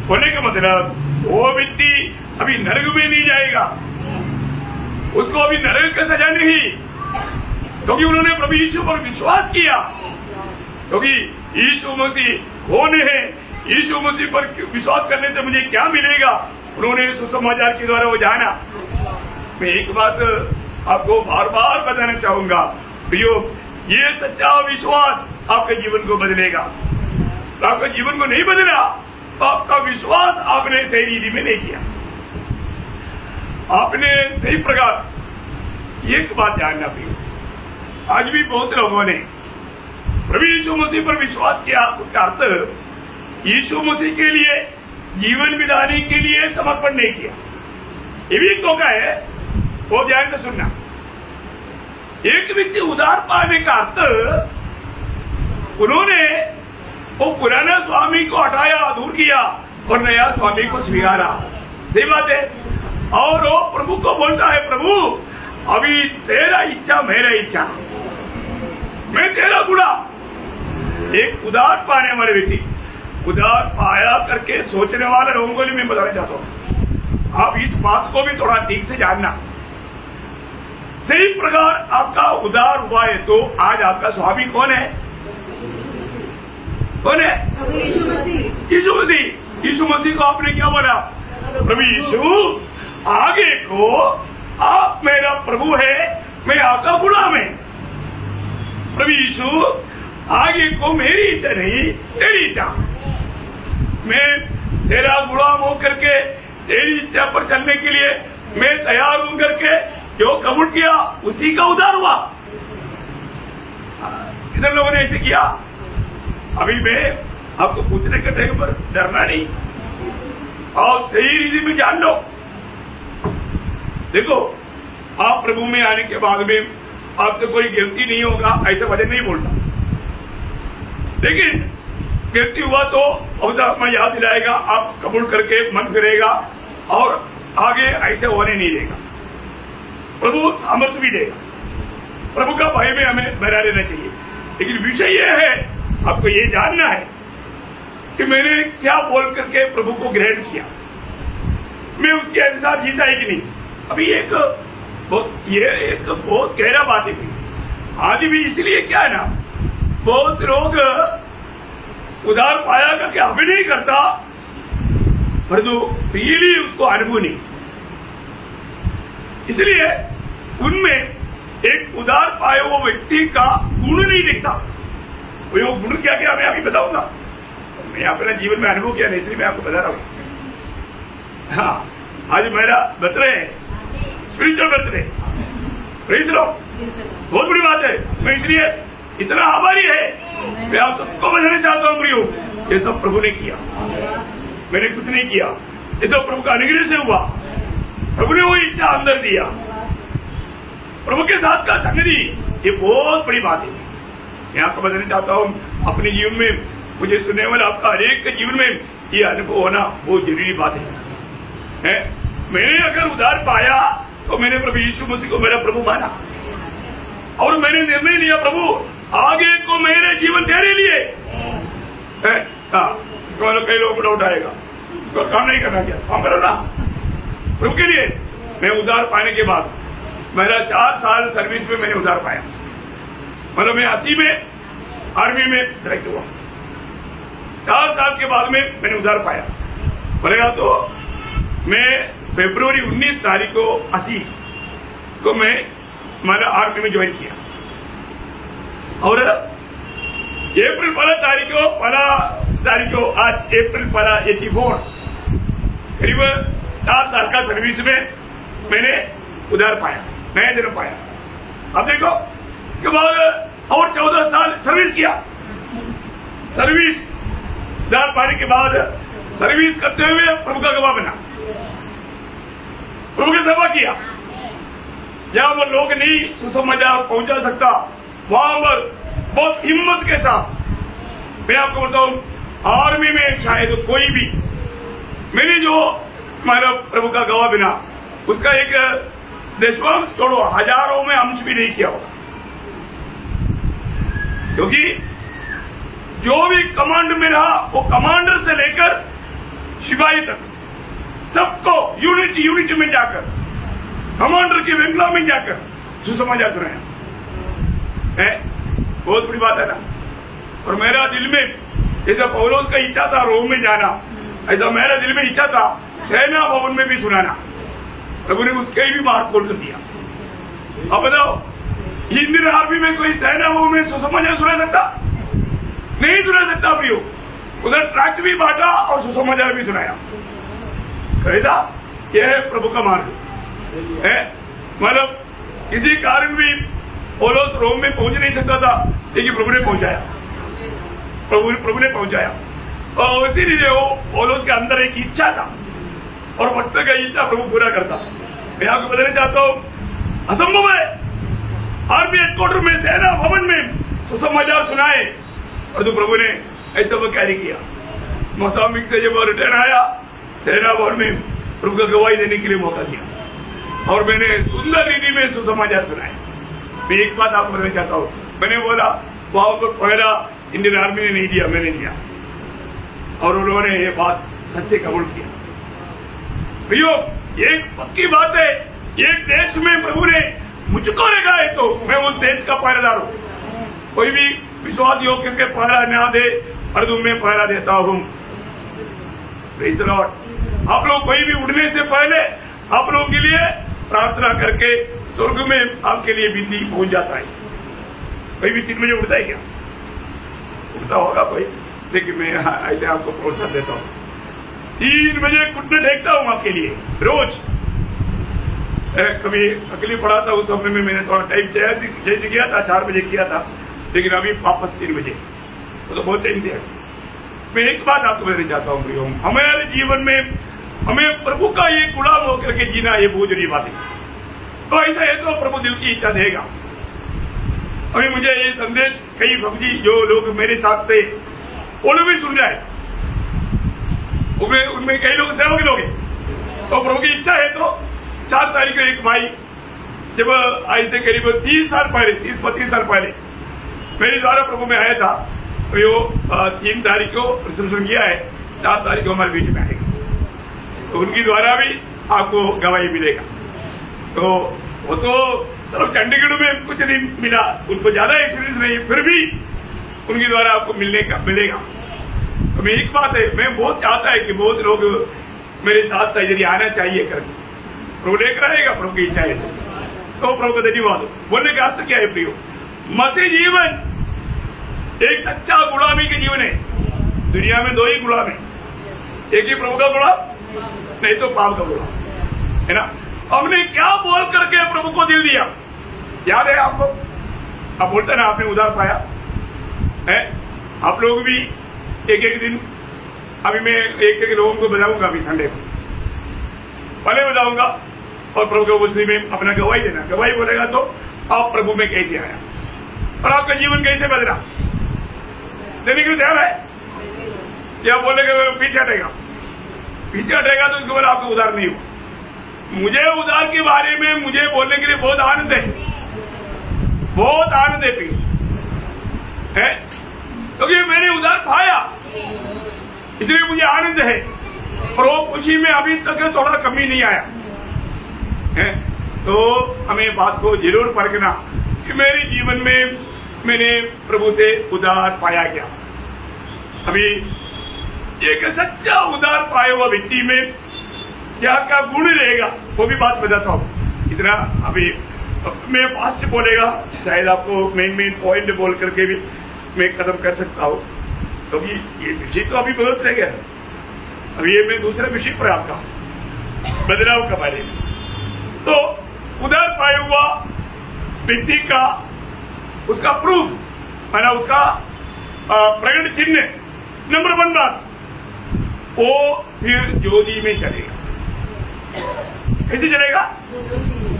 होने का मतलब वो व्यक्ति अभी नरक में नहीं जाएगा, उसको अभी नरक का सजा नहीं, क्योंकि उन्होंने प्रभु यीशु पर विश्वास किया। क्योंकि यीशु मसीह कौन है, यीशु मसीह पर विश्वास करने से मुझे क्या मिलेगा, उन्होंने सुसमाचार के द्वारा वो जाना। मैं एक बात आपको बार बार बताना चाहूंगा प्रियो, ये सच्चा विश्वास आपके जीवन को बदलेगा। आपका जीवन को नहीं बदला तो आपका विश्वास आपने सही रीति में नहीं किया। आपने सही प्रकार एक बात जानना प्रियो, आज भी बहुत लोगों ने प्रभु यीशु मसीह पर विश्वास किया, उसका अर्थ यीशु मसीह के लिए जीवन बिताने के लिए समर्पण नहीं किया। ये भी एक धोखा है, वो ध्यान से सुनना। एक व्यक्ति उद्धार पाने का अर्थ उन्होंने वो पुराना स्वामी को हटाया, दूर किया और नया स्वामी को स्वीकारा। सही बात है। और वो प्रभु को बोलता है, प्रभु अभी तेरा इच्छा मेरा इच्छा, मैं तेरा गुलाम। एक उद्धार पाने वाले व्यक्ति, उद्धार पाया करके सोचने वाले लोगों को मैं बताना चाहता हूँ, आप इस बात को भी थोड़ा ठीक से जानना। सही प्रकार आपका उद्धार हुआ है तो आज आपका स्वामी कौन है? कौन है? यीशु मसीह। यीशु मसीह। यीशु मसीह को आपने क्या बोला? प्रभु यीशु, आगे को आप मेरा प्रभु है, मैं आपका गुलाम है। प्रभु यीशु, आगे को मेरी इच्छा नहीं तेरी इच्छा, मैं तेरा गुलाम होकर के तेरी इच्छा पर चलने के लिए मैं तैयार हूं करके जो कबूल किया उसी का उद्धार हुआ। कितने लोगों ने ऐसे किया? अभी मैं आपको पूछने के टाइम पर डरना नहीं, आप सही रीति में जान लो। देखो, आप प्रभु में आने के बाद में आपसे कोई गलती नहीं होगा, ऐसा वजन नहीं बोलता, लेकिन गलती हुआ तो अवतात्मा याद दिलाएगा, आप कबूल करके मन फिरेगा और आगे ऐसे होने नहीं देगा। प्रभु सामर्थ्य भी देगा। प्रभु का भय में हमें बना रहना चाहिए। लेकिन विषय यह है, आपको ये जानना है कि मैंने क्या बोल करके प्रभु को ग्रहण किया, मैं उसके अनुसार जीता है कि नहीं। अभी एक बहुत गहरा बात है आज भी, इसलिए क्या है ना, बहुत लोग उधार पाया करके अभिनय करता, परंतु रियली उसको अनुभव नहीं। इसलिए उनमें एक उधार पाए वो व्यक्ति का गुण नहीं दिखता। वो गुण क्या क्या मैं अभी बताऊंगा, मैं अपने जीवन में अनुभव किया नहीं, इसलिए मैं आपको बता रहा हूं। हाँ, आज मेरा बर्थडे है, spiritual birthday, praise the Lord, बहुत बड़ी बात है। मैं इसलिए इतना आभारी है, मैं आप सबको बताना चाहता हूँ प्रियो, ये सब प्रभु ने किया, मैंने कुछ नहीं किया, ये सब प्रभु का अनुग्रह से हुआ। प्रभु ने वो इच्छा अंदर दिया, प्रभु के साथ का संगति, ये बहुत बड़ी बात है। मैं आपको बताना चाहता हूँ, अपने जीवन में, मुझे सुनने वाला आपका हरेक के जीवन में ये अनुभव होना बहुत जरूरी बात है। मैंने अगर उधार पाया तो मैंने प्रभु यीशु मसीह को मेरा प्रभु माना और मैंने निर्णय लिया, प्रभु आगे को मेरे जीवन तेरे लिए। कई लोग डाउट आएगा, काम नहीं करना, क्या काम करो ना प्रभु के लिए। मैं उधार पाने के बाद मेरा 4 साल सर्विस में मैंने उधार पाया, मतलब मैं 80 में आर्मी में सेलेक्ट हुआ, 4 साल के बाद में मैंने उधार पाया। बोलेगा तो मैं फरवरी 19 तारीख को 80 को मैं हमारा आर्मी में ज्वाइन किया और अप्रैल 1 तारीख को आज अप्रैल 84 करीब 4 साल का सर्विस में मैंने उधार पाया, नया जन्म पाया। अब देखो, इसके बाद और 14 साल सर्विस किया। सर्विस उधार पाने के बाद सर्विस करते हुए प्रभु का गवाह बना, प्रभु की सेवा किया। जहां पर लोग नहीं सुसमाचार पहुंचा सकता, वहां पर बहुत हिम्मत के साथ, मैं आपको बताऊं, आर्मी में शायद कोई भी, मैंने जो हमारा प्रभु का गवाह बना, उसका एक दशवांश छोड़ो, हजारों में अंश भी नहीं किया होगा। क्योंकि जो भी कमांड में रहा, वो कमांडर से लेकर सिपाही तक सबको यूनिट में जाकर, कमांडर के बंगला में जाकर सुसमाचार सुनाया है। बहुत बड़ी बात है ना। और मेरा दिल में, जैसा पौलुस का इच्छा था रोम में जाना, ऐसा मेरा दिल में इच्छा था सेना भवन में भी सुनाना। प्रभु ने उसके भी मार्ग खोल कर दिया। अब बताओ, इंडियन आर्मी में कोई सेना भवन में सुसमाचार सुना सकता? नहीं सुना सकता प्रियो। उधर ट्रैक्ट भी बांटा और सुसमाचार भी सुनाया। कैसा? यह है प्रभु का मार्ग है। मतलब किसी कारण भी पौलुस रोम में पहुंच नहीं सकता था, लेकिन प्रभु ने पहुंचाया, प्रभु ने पहुंचाया। और इसीलिए वो पौलुस के अंदर एक इच्छा था और भक्त का इच्छा प्रभु पूरा करता। मैं आपको बताना चाहता हूँ, असंभव है आर्मी हेडक्वार्टर में, सेना भवन में सुसमाचार सुनाए, और तो प्रभु ने ऐसा वो कार्य किया। मोसाम्बिक से जब रिटर्न आया, सेना भवन में प्रभु का गवाही देने के लिए मौका दिया और मैंने सुंदर रीति में सुसमाचार सुनाए। मैं एक बात आपको बताना चाहता हूँ, मैंने बोला वहां पर पहला इंडियन आर्मी ने नहीं दिया, मैंने दिया, और उन्होंने ये बात सच्चे कबूल किया। भैया एक पक्की बात है, एक देश में प्रभु ने मुझको रखा है तो मैं उस देश का पहरेदार हूँ। कोई भी विश्वास योग्य के पहरा न दे, परंतु मैं पहरा देता हूँ। Praise the Lord. आप लोग कोई भी उड़ने से पहले आप लोगों के लिए प्रार्थना करके स्वर्ग में आपके लिए बिंदी पहुंच जाता है। कोई भी 3 बजे उड़ता है क्या? उड़ता होगा कोई, लेकिन मैं ऐसे आपको प्रोत्साहन देता हूँ। 3 बजे घुटने टेकता हूँ आपके लिए रोज। कभी अकेले पढ़ा था, उस समय में मैंने थोड़ा टाइम चेंज किया था, 4 बजे किया था, लेकिन अभी वापस 3 बजे, तो बहुत टाइम से है। मैं एक बात आपको बताना चाहता हूँ प्रियो, हमारे जीवन में हमें प्रभु का ये गुलाम होकर के जीना, ये बहुत बड़ी बात है। तो ऐसा है तो प्रभु दिल की इच्छा देगा। अभी मुझे ये संदेश कई भक्ति जो लोग मेरे साथ थे वो लोग भी सुन रहे हैं, उनमें कई लोग सेवक लोग हैं। तो प्रभु की इच्छा है तो 4 तारीख को एक भाई जब आज से करीब 30 साल पहले 30-32 साल पहले मेरे द्वारा प्रभु में आया था, तो वो 3 तारीख को रिसेप्शन किया है, 4 तारीख को हमारे बीच में आएगा। तो उनकी द्वारा भी आपको गवाही मिलेगा। तो वो तो सिर्फ चंडीगढ़ में कुछ दिन मिला, उनको ज्यादा एक्सपीरियंस नहीं, फिर भी उनके द्वारा आपको मिलेगा। तो मैं एक बात है, मैं बहुत चाहता है कि बहुत लोग मेरे साथ इधर आना चाहिए करके, प्रभु लेकर आएगा, प्रभु की इच्छा है तो प्रभु का धन्यवाद। बोलने का अर्थ क्या है प्रियो? मसीह जीवन एक सच्चा गुलामी के जीवन है। दुनिया में 2 ही गुलाम है, एक ही प्रभु का गुलाम, नहीं तो पाप का गुलाम, है ना। हमने क्या बोल करके प्रभु को दिल दिया, याद है आपको? आप बोलते ना आपने उधार पाया है। आप लोग भी एक दिन, अभी मैं एक लोगों को बताऊंगा, अभी संडे को पहले बताऊंगा, और प्रभु के उपस्थिति में अपना गवाही देना। गवाही बोलेगा तो आप प्रभु में कैसे आया और आपका जीवन कैसे बदला, देने के लिए तैयार है? क्या बोलेगा पीछे हटेगा तो उसके बाद आपको उधार नहीं हुआ। मुझे उधार के बारे में मुझे बोलने के लिए बहुत आनंद है, बहुत आनंद है क्योंकि मैंने उधार पाया, इसलिए मुझे आनंद है। और वो खुशी में अभी तक थोड़ा कमी नहीं आया है। तो हमें बात को जरूर परखना कि मेरे जीवन में मैंने प्रभु से उधार पाया क्या। अभी एक सच्चा उधार पाए हुआ व्यक्ति में क्या क्या गुण रहेगा वो भी बात बताता हूँ। इतना अभी मैं फास्ट बोलेगा, शायद आपको मेन पॉइंट बोल करके भी मैं कदम कर सकता हूँ, क्योंकि ये विषय तो अभी बहुत रह गया। अभी ये मैं दूसरे विषय पर आपका बदलाव का बारे में, तो उधार पाए हुआ व्यक्ति का उसका प्रूफ, माना उसका प्रकट चिन्ह, नंबर 1 बात, वो फिर ज्योति में चलेगा। कैसे चलेगा?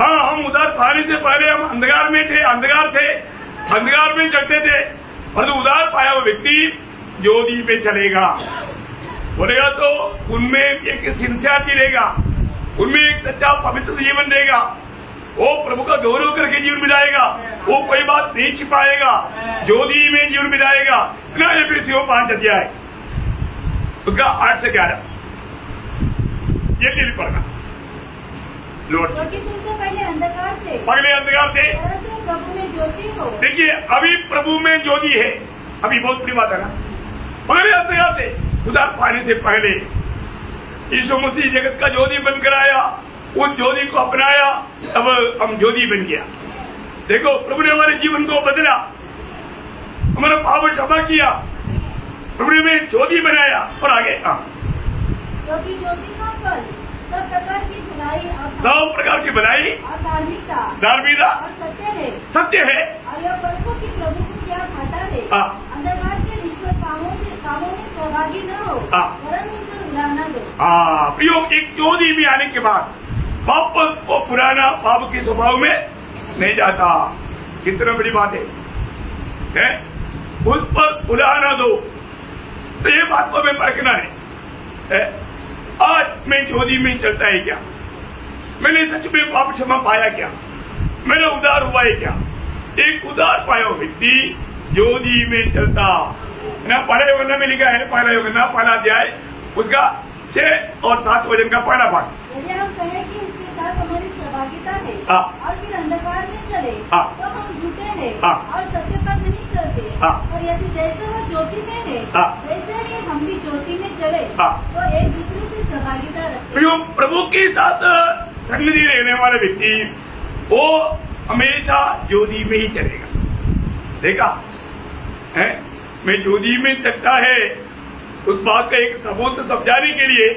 हाँ, हम उधार पाने से पहले हम अंधकार में थे, अंधकार में चलते थे, और तो उधार पाया हुआ व्यक्ति ज्योति में चलेगा। बोलेगा तो उनमें एक सिंसियरिटी रहेगा, उनमें एक सच्चा पवित्र जीवन रहेगा, वो प्रभु का गौरव करके जीवन बिताएगा, वो कोई बात नहीं छिपाएगा, ज्योति में जीवन बिताएगा ना। ये फिर सिर्फ 5 अध्याय उसका 8 से 11 ये दिल पढ़ना। लॉर्ड तो पहले अंधकार थे, परंतु प्रभु में ज्योति हो। देखिए अभी प्रभु में ज्योति है, अभी बहुत बड़ी बात है ना। पहले अंधकार थे, उधार पाने से पहले यीशु मसीह जगत का ज्योति बनकर आया, उस ज्योति को अपनाया, अब हम ज्योति बन गया। देखो प्रभु ने हमारे जीवन को बदला, हमारा पाप क्षमा किया, प्रभु ने ज्योति बनाया। और आगे क्योंकि ज्योति का फल सब प्रकार की भलाई और धार्मिकता और सत्य है। और यह परखो कि प्रभु को क्या खाता है। अंधकार के निष्फल कामों में सहभागी न हो, वरन उनकर उलाहना दो। प्रियो, एक ज्योति में आने के बाद वापस वो पुराना पाप के स्वभाव में नहीं जाता। कितना बड़ी बात है? उस पर उलाहना दो। तो ये बात को हमें परखना है। आज मैं ज्योति में चलता है क्या? मैंने सच में पाप क्षमा पाया क्या? मेरा उधार हुआ है क्या? एक उधार पाया व्यक्ति ज्योति में चलता ना। पहला योगना में लिखा है, पहला योगना पहला अध्याय उसका 6 और 7 वचन का पहला भाग। यदि हम कहें कि उसके साथ हमारी सहभागिता है और फिर अंधकार में चले तो हम झूठे हैं और सत्य पर नहीं चलते। और यदि जैसे वो ज्योति में है वैसे ही हम भी ज्योति में चले तो एक दूसरे से सहभागिता रखें। प्रभु के साथ संगति रहने वाला व्यक्ति वो हमेशा ज्योति में ही चलेगा। देखा है? मैं ज्योति में चलता है, उस बात का एक सबूत समझाने के लिए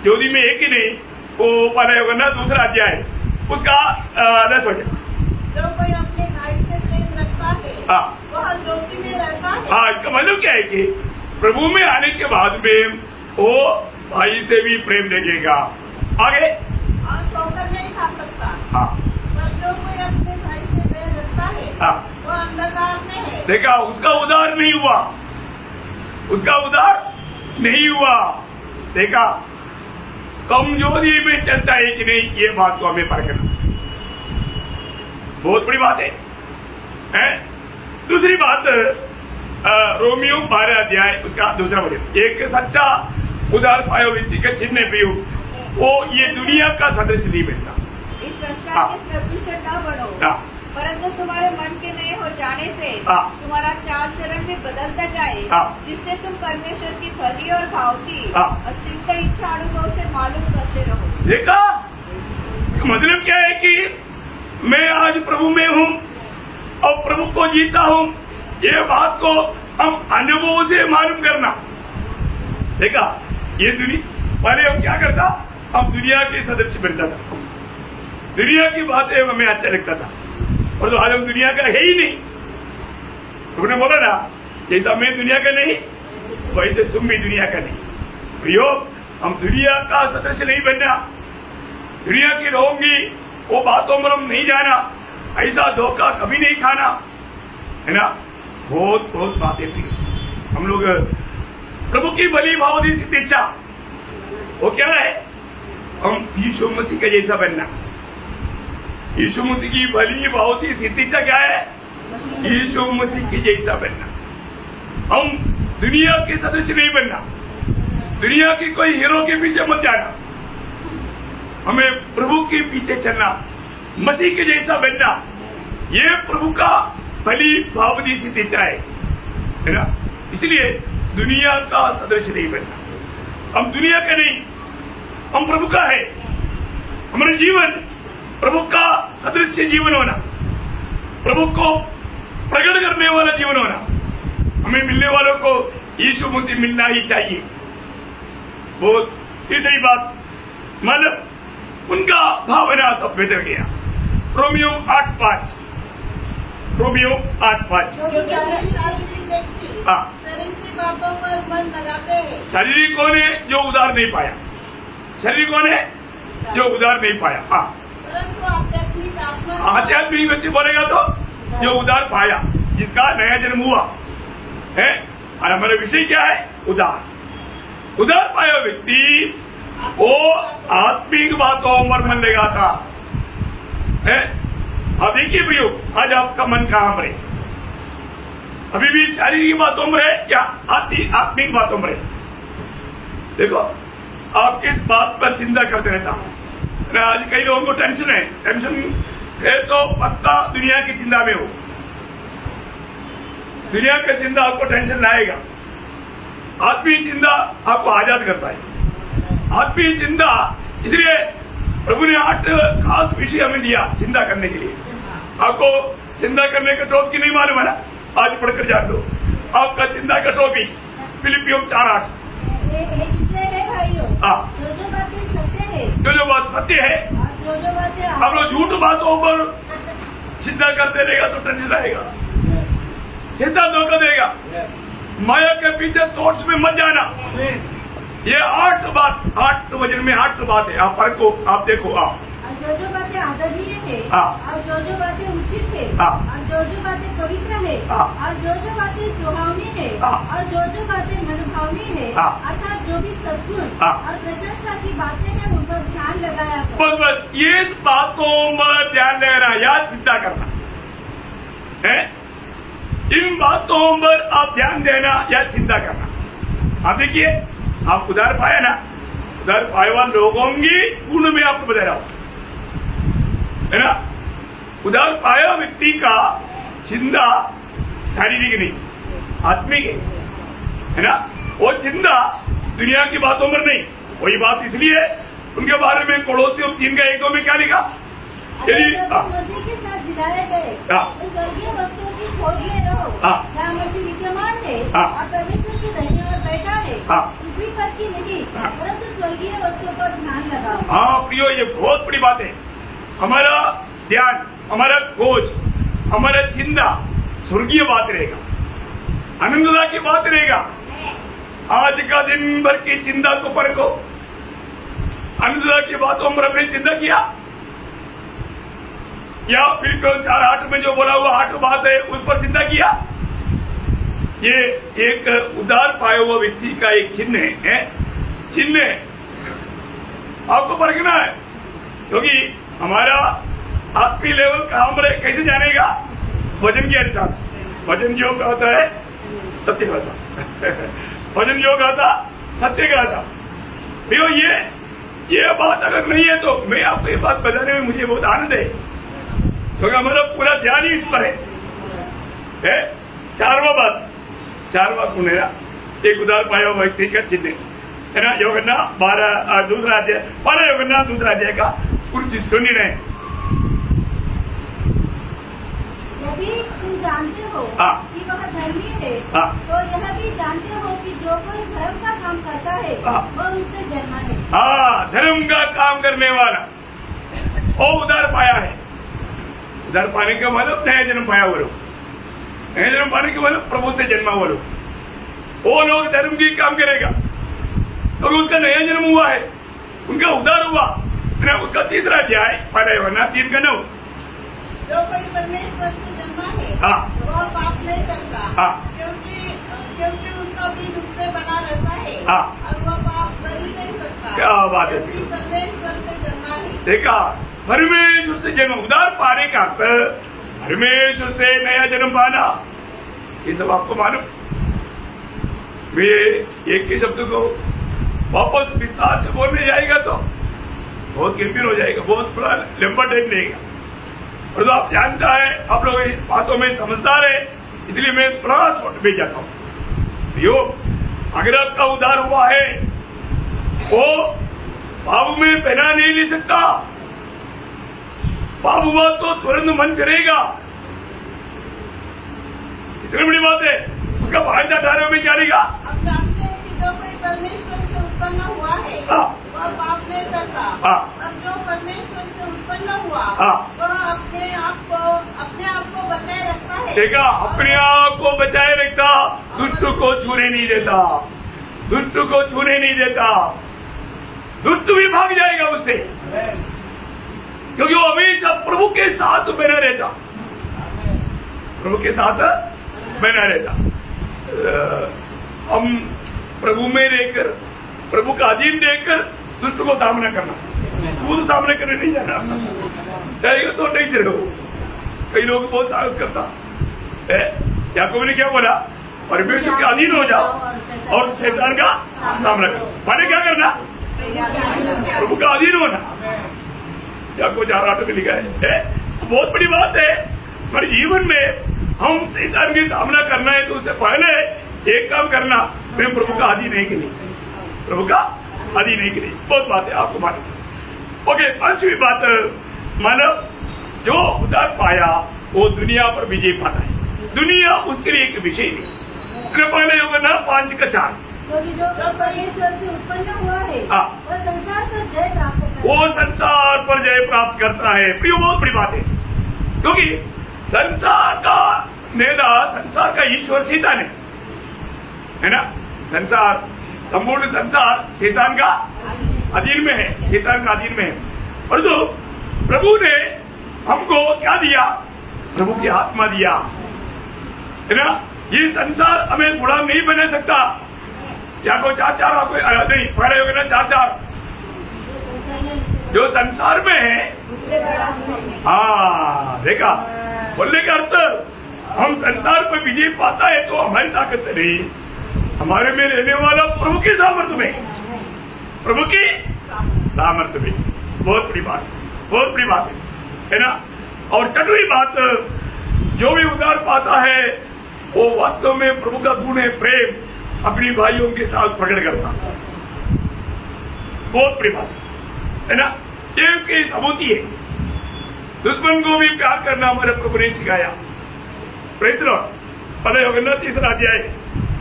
ज्योति में एक ही नहीं, वो पहला योगना दूसरा अध्याय उसका 10 वचन। जो कोई अपने भाई से प्रेम रखता है वह ज्योति में रहता है। इसका मतलब क्या है कि प्रभु में आने के बाद में वो भाई से भी प्रेम देखेगा। आगे और ठोकर नहीं खा सकता। हाँ, पर जो कोई अपने भाई से बैर रखता है हाँ, वो अंधकार में है। देखा, उसका उद्धार नहीं हुआ, उसका उद्धार नहीं हुआ। देखा, कमजोरी में चलता है कि नहीं, ये बात को हमें परखना बहुत बड़ी बात है? दूसरी बात, रोमियो 12 अध्याय उसका दूसरा वचन, एक सच्चा उदार पायो व्यक्ति का चिन्ह भी वो ये दुनिया का सदस्य नहीं बनता। इस संसार के सदृश न बनो, परंतु तुम्हारे मन के नए हो जाने से तुम्हारा चाल चलन में बदलता जाए, जिससे तुम परमेश्वर की भली और भावती और सिद्ध इच्छा अनुभव से मालूम करते रहो। देखा, मतलब क्या है कि मैं आज प्रभु में हूँ और प्रभु को जीता हूँ, ये बात को हम अनुभव से मालूम करना। देखा, ये दुनिया पहले हम क्या करता, हम दुनिया के सदस्य बनता था, दुनिया की बातें हमें अच्छा लगता था, और तो आज हम दुनिया का है ही नहीं। तुमने बोला ना, जैसा मैं दुनिया का नहीं वैसे तुम भी दुनिया का नहीं। प्रियो, हम दुनिया का सदस्य नहीं बनना, दुनिया की रहोगी वो बातों में हम नहीं जाना, ऐसा धोखा कभी नहीं खाना, है ना। बहुत बहुत बातें थी। हम लोग प्रभु की भली भावती सिद्ध इच्छा, वो क्या है, हम यीशु मसीह का जैसा बनना। यीशु मसीह की भली भावती सिद्ध इच्छा क्या है, यीशु मसीह के जैसा बनना। हम दुनिया के सदस्य नहीं बनना, दुनिया की कोई हीरो के पीछे मत जाना, हमें प्रभु के पीछे चलना, मसीह के जैसा बनना। ये प्रभु का भली भावती सिद्ध इच्छा है ना। इसलिए दुनिया का सदस्य नहीं बनना। हम दुनिया का नहीं, हम प्रभु का है। हमारा जीवन प्रभु का सदृश्य जीवन होना, प्रभु को प्रकट करने वाला जीवन होना। हमें मिलने वालों को यीशु मसीह मिलना ही चाहिए। बहुत तीसरी बात, मतलब उनका भावना सब बेहतर गया। Romeo 8:5, Romeo 8:5। शारीरिक व्यक्ति शारीरिक बातों पर मन लगाते हैं। शारीरिकों ने जो उधार नहीं पाया, शारीरिकों ने जो उधार नहीं पाया, परंतु आध्यात्मिक आत्मा, आध्यात्मिक व्यक्ति बोलेगा तो जो उधार पाया, जिसका नया जन्म हुआ है। और हमारा विषय क्या है, उधार। उधार पाया व्यक्ति वो आत्मिक बातों पर मन लगाता है। अब देखिए प्रियो, आज आपका मन कहाँ पर है? अभी भी शारीरिक बातों में है या आत्मिक बातों में है? देखो, आप किस बात पर चिंता करते रहता हूँ। आज कई लोगों को टेंशन है, टेंशन है तो पक्का दुनिया की चिंता में हो। दुनिया का चिंता आपको टेंशन लाएगा, आत्मीय चिंता आपको आजाद करता है। आत्मीय चिंता, इसलिए प्रभु ने 8 खास विषय हमें दिया चिंता करने के लिए। आपको चिंता करने का टॉपिक नहीं मालूम है ना, आज पढ़कर जान लो। आपका चिंता का टॉपिक फिलिपियों 4:8। जो बातें सत्य है, जो बात सत्य है, जो बातें हम लोग झूठ बातों पर चिंता करते रहेगा तो टेंशन आएगा, चिंता धोखा देगा। माया के पीछे थॉट्स में मत जाना। ये 8 वचन में 8 बात है। आप पढ़ो, आप देखो। आप जो बातें आदरणीय है, और जो बातें उचित है, और जो बातें पवित्र है, और जो बातें सुहावनी है, और जो बातें मनभावनी है, अर्थात जो भी सद्गुण और प्रशंसा की बातें हैं, उन पर ध्यान लगाया करो। बस ये बातों पर ध्यान देना या चिंता करना है। इन बातों पर आप ध्यान देना या चिंता करना। आप देखिए, आप उधार पाया ना, उधार पाए वाले लोगों की पूर्ण में आपको बता रहा हूं, है ना। उधार पाया व्यक्ति का चिंता शारीरिक नहीं, आत्मिक है ना। वो चिंता दुनिया की बातों पर नहीं। वही बात इसलिए उनके बारे में पड़ोसियों 3:1-2 में क्या लिखा, यदि मसीह के साथ जिलाए गए तो स्वर्गीय वस्तुओं की खोज में रहो, जहाँ मसीह विद्यमान है और परमेश्वर की दाहिनी ओर बैठा है। पृथ्वी पर की नहीं, परंतु स्वर्गीय वस्तुओं पर ध्यान लगाओ। हाँ प्रियो, ये बहुत बड़ी बात है। हमारा ध्यान, हमारा खोज, हमारा चिंता स्वर्गीय बात रहेगा, आनंददा की बात रहेगा। आज का दिन भर की चिंता को परखो। अन्नदा की बातों पर हमने चिंता किया, या फिर 4:8 में जो बोला हुआ 8 बात है उस पर चिंता किया। ये एक उदार पाया हुआ व्यक्ति का एक चिन्ह है, चिन्ह आपको परखना है, क्योंकि हमारा आत्मीय लेवल कहां पर है कैसे जानेगा? वजन के अनुसार। वजन जो कहता है सत्य कहता वजन जो कहता सत्य कहता। देखो ये बात अगर नहीं है तो मैं आपको ये बात बताने में मुझे बहुत आनंद है, क्योंकि हमारा पूरा ध्यान ही इस पर है। चारवा गुण है ना, एक उदार पाया हुआ व्यक्ति का चिन्ह है ना। योगन्ना 12 दूसरा अध्याय, 12 योगन्ना दूसरा अध्याय का 29 यदि तुम जानते हो कि वह धर्मी है, तो यह भी जानते हो कि जो कोई धर्म का काम करता है वह उससे जन्मा है। धर्म का काम करने वाला वो उदार पाया है। उदार पाने का मतलब नया जन्म पाया वो लोग, नया जन्म पाने के मतलब प्रभु से जन्मा वो लोग धर्म की काम करेगा, क्योंकि उसका नया जन्म हुआ है, उनका उदार हुआ। उसका तीसरा अध्याय 1 यूहन्ना 3:9, जो कोई परमेश्वर से जन्मा है वह पाप नहीं करता, क्योंकि उसका बीज उसमें बना रहता है और वह पाप कर ही नहीं सकता। क्या बात है, परमेश्वर से जन्मा है। देखा, परमेश्वर से जन्म, उदार पाने का अर्थ परमेश्वर से नया जन्म पाना। ये सब आपको मालूम। मैं एक ही शब्द को वापस विस्तार से बोलने जाएगा तो बहुत गंभीर हो जाएगा, बहुत बड़ा लंबा टाइम लेगा। और तो आप जानता है, आप लोग इस बातों में समझदार है, इसलिए मैं थोड़ा शॉर्ट में जाता हूँ। यो अगर आपका उदार हुआ है वो बाबू में पहना नहीं ले सकता। बाबू हुआ तो तुरंत मन करेगा, इतनी बड़ी बात है। उसका 5-18 में क्या लेगा? आप जानते हैं कि जो कोई परमेश्वर से उत्पन्न हुआ है वह पाप नहीं करता, और जो परमेश्वर से उत्पन्न हुआ वह अपने आप को बचाए रखता है। देखा, अपने आप को बचाए रखता, दुष्ट को छूने नहीं देता, दुष्ट को छूने नहीं देता। दुष्ट भी भाग जाएगा उससे, क्योंकि वो हमेशा प्रभु के साथ बना रहता, प्रभु के साथ बना रहता। हम प्रभु में रहकर, प्रभु का अधीन रहकर दुष्ट को सामना करना, वो सामने करने नहीं जाना, जाएगा तो नहीं चलो। कई लोग बहुत साहस करता है। याकूब ने क्या बोला? परमेश्वर के अधीन हो जाओ और शैतान का सामना करो। माने क्या करना? प्रभु का अधीन होना। याकूब 4:8 में लिखा है। बहुत बड़ी बात है। पर जीवन में हम शैतान के सामना करना है तो उससे पहले एक काम करना, मैं प्रभु का अधीन नहीं के लिए, प्रभु का अधीन नहीं के लिए। बहुत बात है, आपको मालूम। ओके, 5वीं बात, मानव जो उदार पाया वो दुनिया पर विजय पाता है। दुनिया उसके लिए एक विषय नहीं। पहले यूहन्ना 5:4, क्योंकि जो परमेश्वर से उत्पन्न हुआ है वह संसार पर जय प्राप्त करता है। वो संसार पर जय प्राप्त करता है। प्रियो, बहुत बड़ी बात है, क्योंकि संसार का नेता, संसार का ईश्वर शैतान है ना। संसार, संपूर्ण संसार शैतान का अधीन में है, शैतान का अधीन में है। और तो प्रभु ने हमको क्या दिया? प्रभु की आत्मा दिया है ना। ये संसार हमें गुलाम नहीं बना सकता। या को 4:4 आपको नहीं, पहले यूहन्ना 4:4, जो संसार में है, देखा, बोलने का अर्थ हम संसार पर विजय पाता है तो हमारी ताकत से नहीं, हमारे में रहने वाला प्रभु के सामर्थ्य में, प्रभु की सामर्थ्य में। बहुत बड़ी बात, बहुत बड़ी बात है ना। और 6वीं बात, जो भी उदार पाता है वो वास्तव में प्रभु का गुण है, प्रेम, अपनी भाइयों के साथ प्रकट करता। बहुत बड़ी बात है ना। ये उसकी सबूती है। दुश्मन को भी प्यार करना हमारे प्रभु ने सिखाया। Praise the Lord. पहले यूहन्ना 3 अध्याय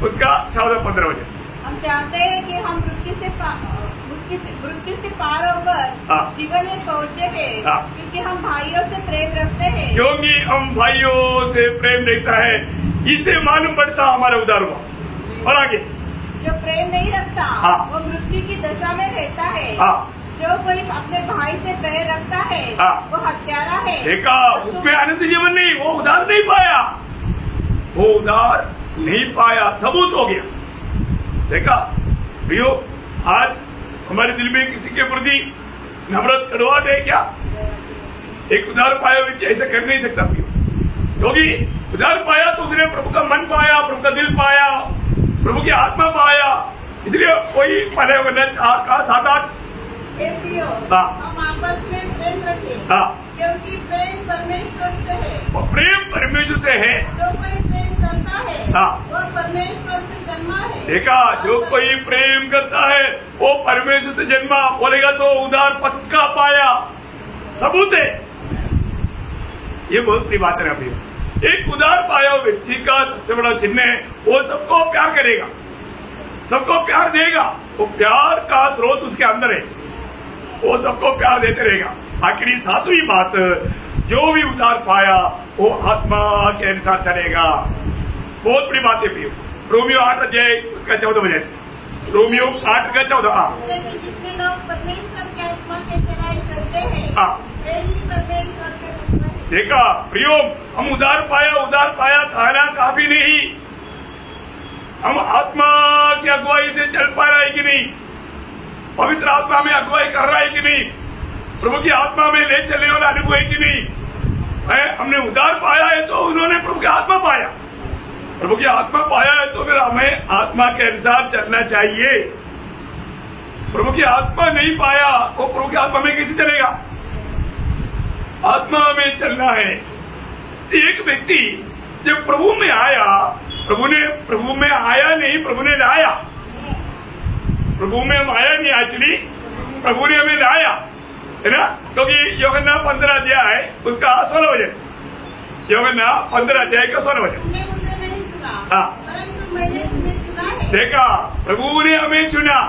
उसका 14-15 वचन। हम चाहते हैं कि हम मृत्यु से पार होकर जीवन में पहुँचे हैं, क्योंकि हम भाइयों से प्रेम रखते हैं। क्योंकि हम भाइयों से प्रेम रखता है, इससे मालूम पड़ता हमारा उदार हुआ। और आगे, जो प्रेम नहीं रखता वो मृत्यु की दशा में रहता है। जो कोई अपने भाई से बैर रखता है वो हत्यारा है। देखा, उसमें आनंद जीवन नहीं, वो उधार नहीं पाया, वो उधार नहीं पाया, सबूत हो गया। देखा प्रियो, आज हमारे दिल में किसी के प्रति नफरत कड़वाहट है क्या? एक उधार पाया व्यक्ति ऐसा कर नहीं सकता प्रियो, क्योंकि उधार पाया तो उसने प्रभु का मन पाया, प्रभु का दिल पाया, प्रभु की आत्मा पाया, इसलिए कोई पहले वरना 4 का 7-8 हम आपस में प्रेम रखें, क्योंकि प्रेम परमेश्वर से है। प्रेम परमेश्वर से है। जो कोई प्रेम करता है वो परमेश्वर से जन्मा है। देखा, जो कोई प्रेम करता है वो परमेश्वर से जन्मा, बोलेगा तो उधार पक्का पाया, सबूत है। ये बहुत बड़ी बात है अभी। एक उधार पाया व्यक्ति का सबसे बड़ा चिन्ह है, वो सबको प्यार करेगा, सबको प्यार देगा, वो प्यार का स्रोत उसके अंदर है, वो सबको प्यार देते रहेगा। आखिरी 7वीं बात, जो भी उधार पाया वो आत्मा के अनुसार चलेगा। बहुत बड़ी बात है प्रियो। रोमियो 8 अध्याय उसका 14 वचन, रोमियो 8 का 14। जितने लोग परमेश्वर के आत्मा के चलाई करते हैं परमेश्वर के। देखा प्रियो, हम उधार पाया खाना काफी नहीं, हम आत्मा की अगुवाई से चल पा रहा है कि नहीं, पवित्र आत्मा में अगुवाई कर रहा है कि नहीं, प्रभु की आत्मा में ले चलने वाला अनुभव है कि नहीं। हमने उधार पाया है तो उन्होंने प्रभु की आत्मा पाया, प्रभु की आत्मा पाया है तो फिर हमें आत्मा के अनुसार चलना चाहिए। प्रभु की आत्मा नहीं पाया वो प्रभु की आत्मा में कैसे चलेगा? आत्मा में चलना है। एक व्यक्ति जब प्रभु में आया, प्रभु में आया नहीं, प्रभु ने लाया। प्रभु में हम आया नहीं, एक्चुअली प्रभु ने हमें लाया, है ना? क्योंकि यूहन्ना 15 अध्याय उसका 16 वचन, यूहन्ना 15 अध्याय का 16 वचन। मुझे नहीं चुना, परंतु मैंने तुम्हें चुना है। देखा, प्रभु ने हमें चुना,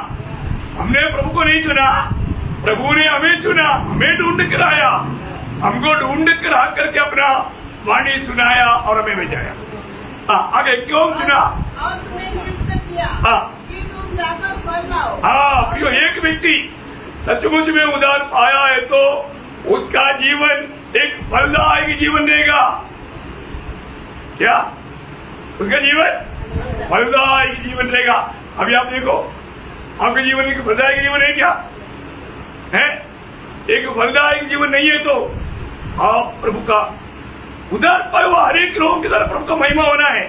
हमने प्रभु को नहीं चुना, प्रभु ने हमें चुना, हमें ढूंढ कर आया, हमको ढूंढ कर आ करके अपना वाणी सुनाया और हमें बचाया। आगे क्यों चुना? और तुम्हें नियुक्त किया कि तुम जाकर फल लाओ। प्रियो, एक व्यक्ति सचमुच में उधार पाया है तो उसका जीवन एक फलदायक जीवन रहेगा। क्या उसका जीवन फलदायक जीवन रहेगा? अभी आप देखो, आपके जीवन एक फलदायक जीवन है क्या? है? एक फलदायक जीवन नहीं है तो आप प्रभु का उधार पाए हुआ हर एक लोगों की तरह प्रभु का महिमा होना है।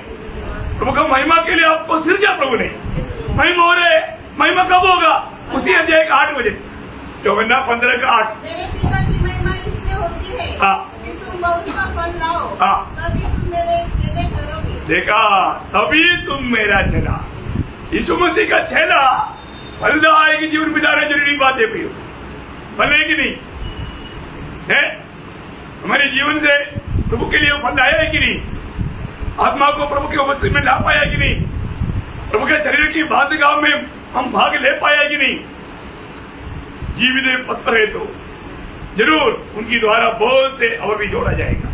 प्रभु का महिमा के लिए आपको सृजा प्रभु ने, महिमा हो रहे। महिमा कब होगा? उसी अध्याय का 8 बजे, यूहन्ना 15 का 8। मेरे पिता की महिमा इससे होती है कि तुम बहुत सा फल लाओ, तभी तुम मेरे चेले ठहरोगे। देखा, तभी तुम मेरा चेला। यीशु मसीह का चेला फलदायक जीवन बिताना जरूरी बात है प्रियो, फल है कि नहीं है? हमारे जीवन से प्रभु के लिए फल आया है कि नहीं? आत्मा को प्रभु के उपस्थिति में ला पाया कि नहीं? प्रभु के शरीर की बांधगांव में हम भाग ले पाया कि नहीं? जीवित पत्र है तो जरूर उनकी द्वारा बहुत से और भी जोड़ा जाएगा,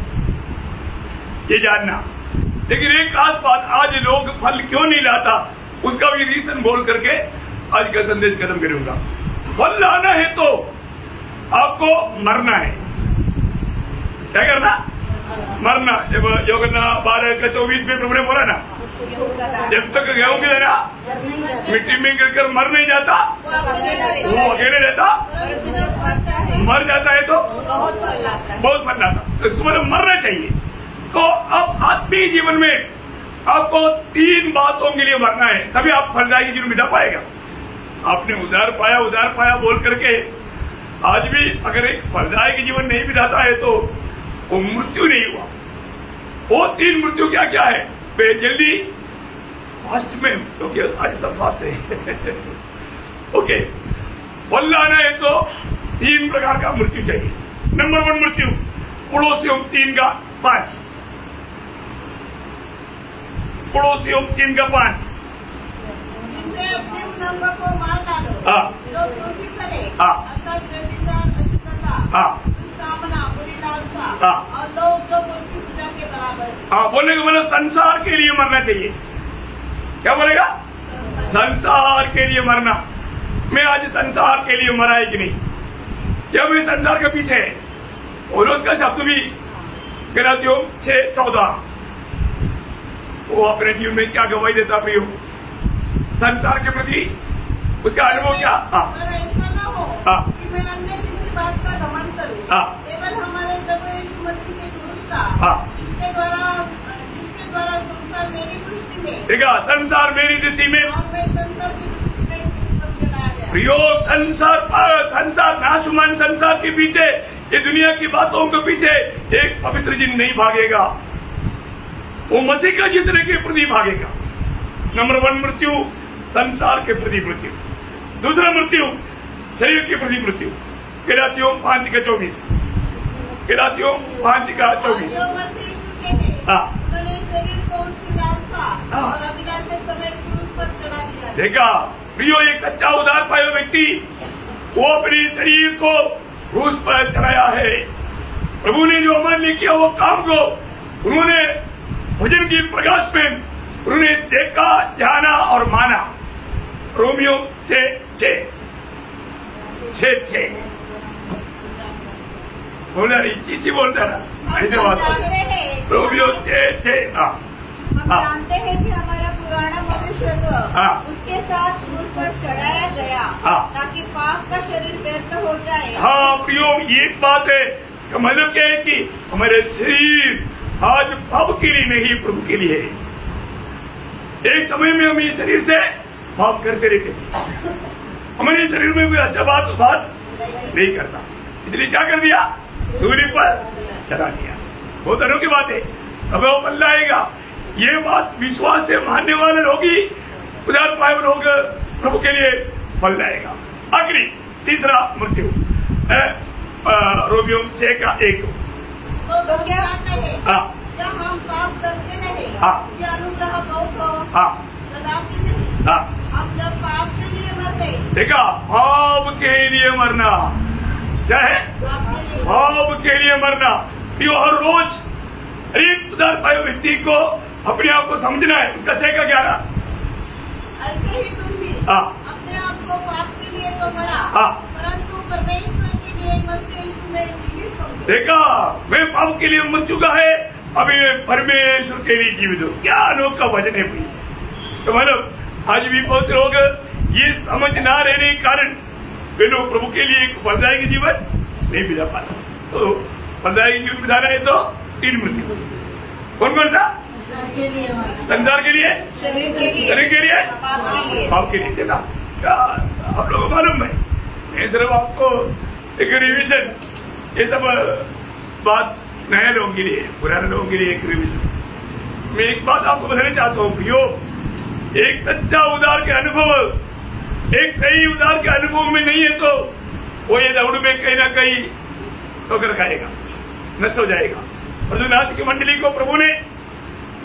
ये जानना। लेकिन एक खास बात, आज लोग फल क्यों नहीं लाता उसका भी रीजन बोल करके आज का संदेश खत्म करूंगा। फल लाना है तो आपको मरना है। क्या करना? मरना। जब यूहन्ना 12:24 में प्रभु ने बोला ना, जब तक गेहूं की तरह मिट्टी में गिरकर मर नहीं जाता वो अकेले रहता, मर जाता है तो बहुत फल लाता। तो इसको मतलब मरना चाहिए। तो अब आत्मीय जीवन में आपको 3 बातों के लिए मरना है, तभी आप फलदायी जीवन बिता पाएगा। आपने उधार पाया बोल करके आज भी अगर एक फलदायी जीवन नहीं बिताता है तो वो मृत्यु नहीं हुआ। वो 3 मृत्यु क्या क्या है? जल्दी फास्ट में, क्योंकि आज सब फास्ट है ओके, फल लाना है तो 3 प्रकार का मृत्यु चाहिए। नंबर 1 मृत्यु, पड़ोसियों 3 का 5, पड़ोसियों 3 का 5। इसलिए अपने अंगों को मार डालो जो क्रोधी करे, अर्थात कामना, बुरी लालसा और लोग जो मूर्ति पूजा के बराबर। बोलेगा मतलब संसार के लिए मरना चाहिए। क्या बोलेगा? संसार के लिए मरना। मैं आज संसार के लिए मरा है कि नहीं, या मैं संसार के पीछे है। और उसका शब्द भी गलातियों 6:14 वो अपने जीवन में क्या गवाही देता प्रियो, संसार के प्रति उसका अनुभव क्या। ऐसा न हो कि मैं अन्य किसी बात का गमन करूं, केवल हमारे प्रभु यीशु मसीह के क्रूस का, जिसके द्वारा संसार मेरी दृष्टि में, देखा, संसार मेरी दृष्टि में, और मैं संसार की दृष्टि में चढ़ाया गया। प्रियो, संसार नाशुमान संसार के पीछे, ये दुनिया की बातों के पीछे एक पवित्र जीव नहीं भागेगा, वो मसीह का जीतने के प्रति भागेगा। नंबर 1 मृत्यु, संसार के प्रति मृत्यु। दूसरा मृत्यु, शरीर के प्रति मृत्यु। गलातियों 5:24, गलातियों 5:24। उन्होंने शरीर को उसकी लालसा और अभिलाषा समेत क्रूस पर चढ़ा दिया। देखा प्रियो, एक सच्चा उदार पाया व्यक्ति वो अपने शरीर को क्रूस पर चढ़ाया है। प्रभु ने जो अमान्य किया वो काम को उन्होंने भजन की प्रकाश में उन्होंने देखा, जाना और माना। रोमियो 6:6 बोला रही चीची बोलता रहा ऐसे बात। रोमियो 6:6 हम जानते हैं कि हमारा पुराना मनुष्य उसके साथ क्रूस पर चढ़ाया गया ताकि पाप का शरीर व्यर्थ हो जाए। हाँ प्रियो, ये बात है। इसका मतलब क्या है कि हमारे शरीर आज पाप के लिए नहीं, प्रभु के लिए है। एक समय में हम ये शरीर से पाप करते रहते थे, हमारे शरीर में कोई अच्छा बात नहीं करता, इसलिए क्या कर दिया, सूर्य पर चढ़ा दिया। बहुत अनोखी बात है। अब वो फल लाएगा, ये बात विश्वास से मानने वाले लोग ही उदार पाए लोग प्रभु के लिए फल लाएगा। आखिरी तीसरा मृत्यु, रोमियो 6:1। तो क्या जब हम पाप करते रहे, ये अनुग्रह बहुत कदापि नहीं। हम जब पाप के लिए मर गए, देखा, पाप के लिए मरना क्या है, पाप के लिए मरना। यो हर रोज एक उदार पाए व्यक्ति को अपने आप को समझना है। उसका 6:11। ऐसे ही तुम भी अपने आप को पाप के लिए तो मरा, परंतु परमेश्वर के लिए मसीह यीशु में जीवित हो। देखा, मैं पाप के लिए मर चुका है, अभी मैं परमेश्वर के लिए जीवित हूँ। क्या अनोखा भजन है भाई। तो मतलब आज भी बहुत लोग ये समझ ना रहने के कारण वे लोग प्रभु के लिए एक फलदायक जीवन नहीं बिता पाता। तो फलदायक जीवन बिताना है तो 3 मृत्यु। कौन कौन सा, संसार के लिए, शरीर के लिए, पाप के लिए। देखा, क्या आप लोगों को मालूम है, मैं सिर्फ आपको एक रिविजन, ये सब बात नए लोगों के लिए, पुराने लोगों के लिए एक रिविजन। मैं एक बात आपको बताना चाहता हूँ प्रियो, एक सच्चा उदार के अनुभव, एक सही उदार के अनुभव में नहीं है तो वो ये दौड़ में कहीं ना कहीं ठोकर खाएगा, नष्ट हो जाएगा। और जो नासिक की मंडली को प्रभु ने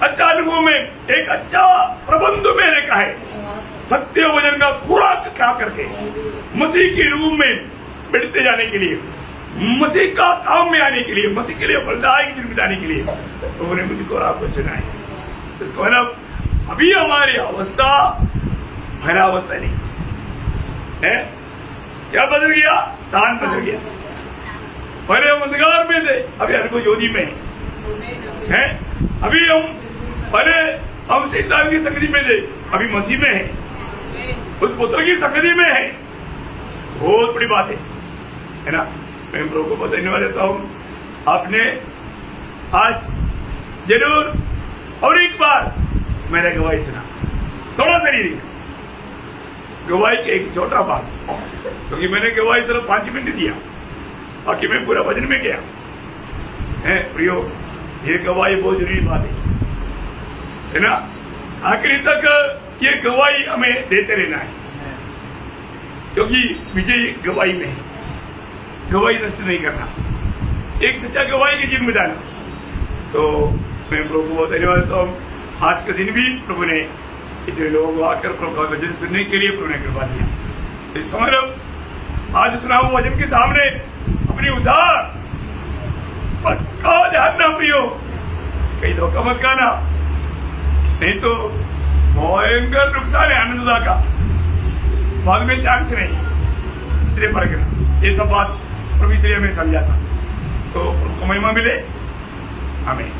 अच्छा अनुभव में एक अच्छा प्रबंध में रखा है, सत्य वचन का खुराक खा करके मसीह के रूप में बढ़ते जाने के लिए, मसीह का काम में आने के लिए, मसीह के लिए फलदायक जीवन बिताने के लिए प्रभु ने मुझको और आपको चुना है। इसको मतलब अभी हमारी अवस्था भला अवस्था नहीं है। क्या बदल गया, स्थान बदल गया। पहले हम अंधकार में थे, अभी हमको ज्योति में है। अभी हम पहले हम शैतान की संगति में थे, अभी मसीह में है, उस पुत्र की संगति में है। बहुत बड़ी बात है ना। मैं प्रभु को बहुत धन्यवाद देता हूँ, आपने आज जरूर और एक बार मेरा गवाही सुना, थोड़ा सा नहीं, गवाही के एक छोटा बात, क्योंकि मैंने गवाही सिर्फ 5 मिनट दिया, बाकी मैं पूरा भजन में गया है। प्रियो, ये गवाही बहुत जरूरी बात है ना। आखिरी तक ये गवाही हमें देते रहना है, क्योंकि विजय गवाही में है। गवाही नष्ट नहीं करना, एक सच्चा गवाही के जीवन में जाना। तो मैं प्रभु को बहुत धन्यवाद देता हूँ। आज के दिन भी प्रभु ने इतने लोगों को आकर प्रभु का वचन सुनने के लिए प्रभु ने कृपा दिया। इसका मतलब आज सुना हुआ वचन के सामने अपनी उधार पक्का ध्यान ना प्रियो, कहीं धोखा मत खाना, नहीं तो भयंकर नुकसान है आनंददा का, बाद में चांस नहीं, इसलिए परखना। ये सब बात प्रभु इसलिए हमें समझा था, तो महिमा मिले हमें।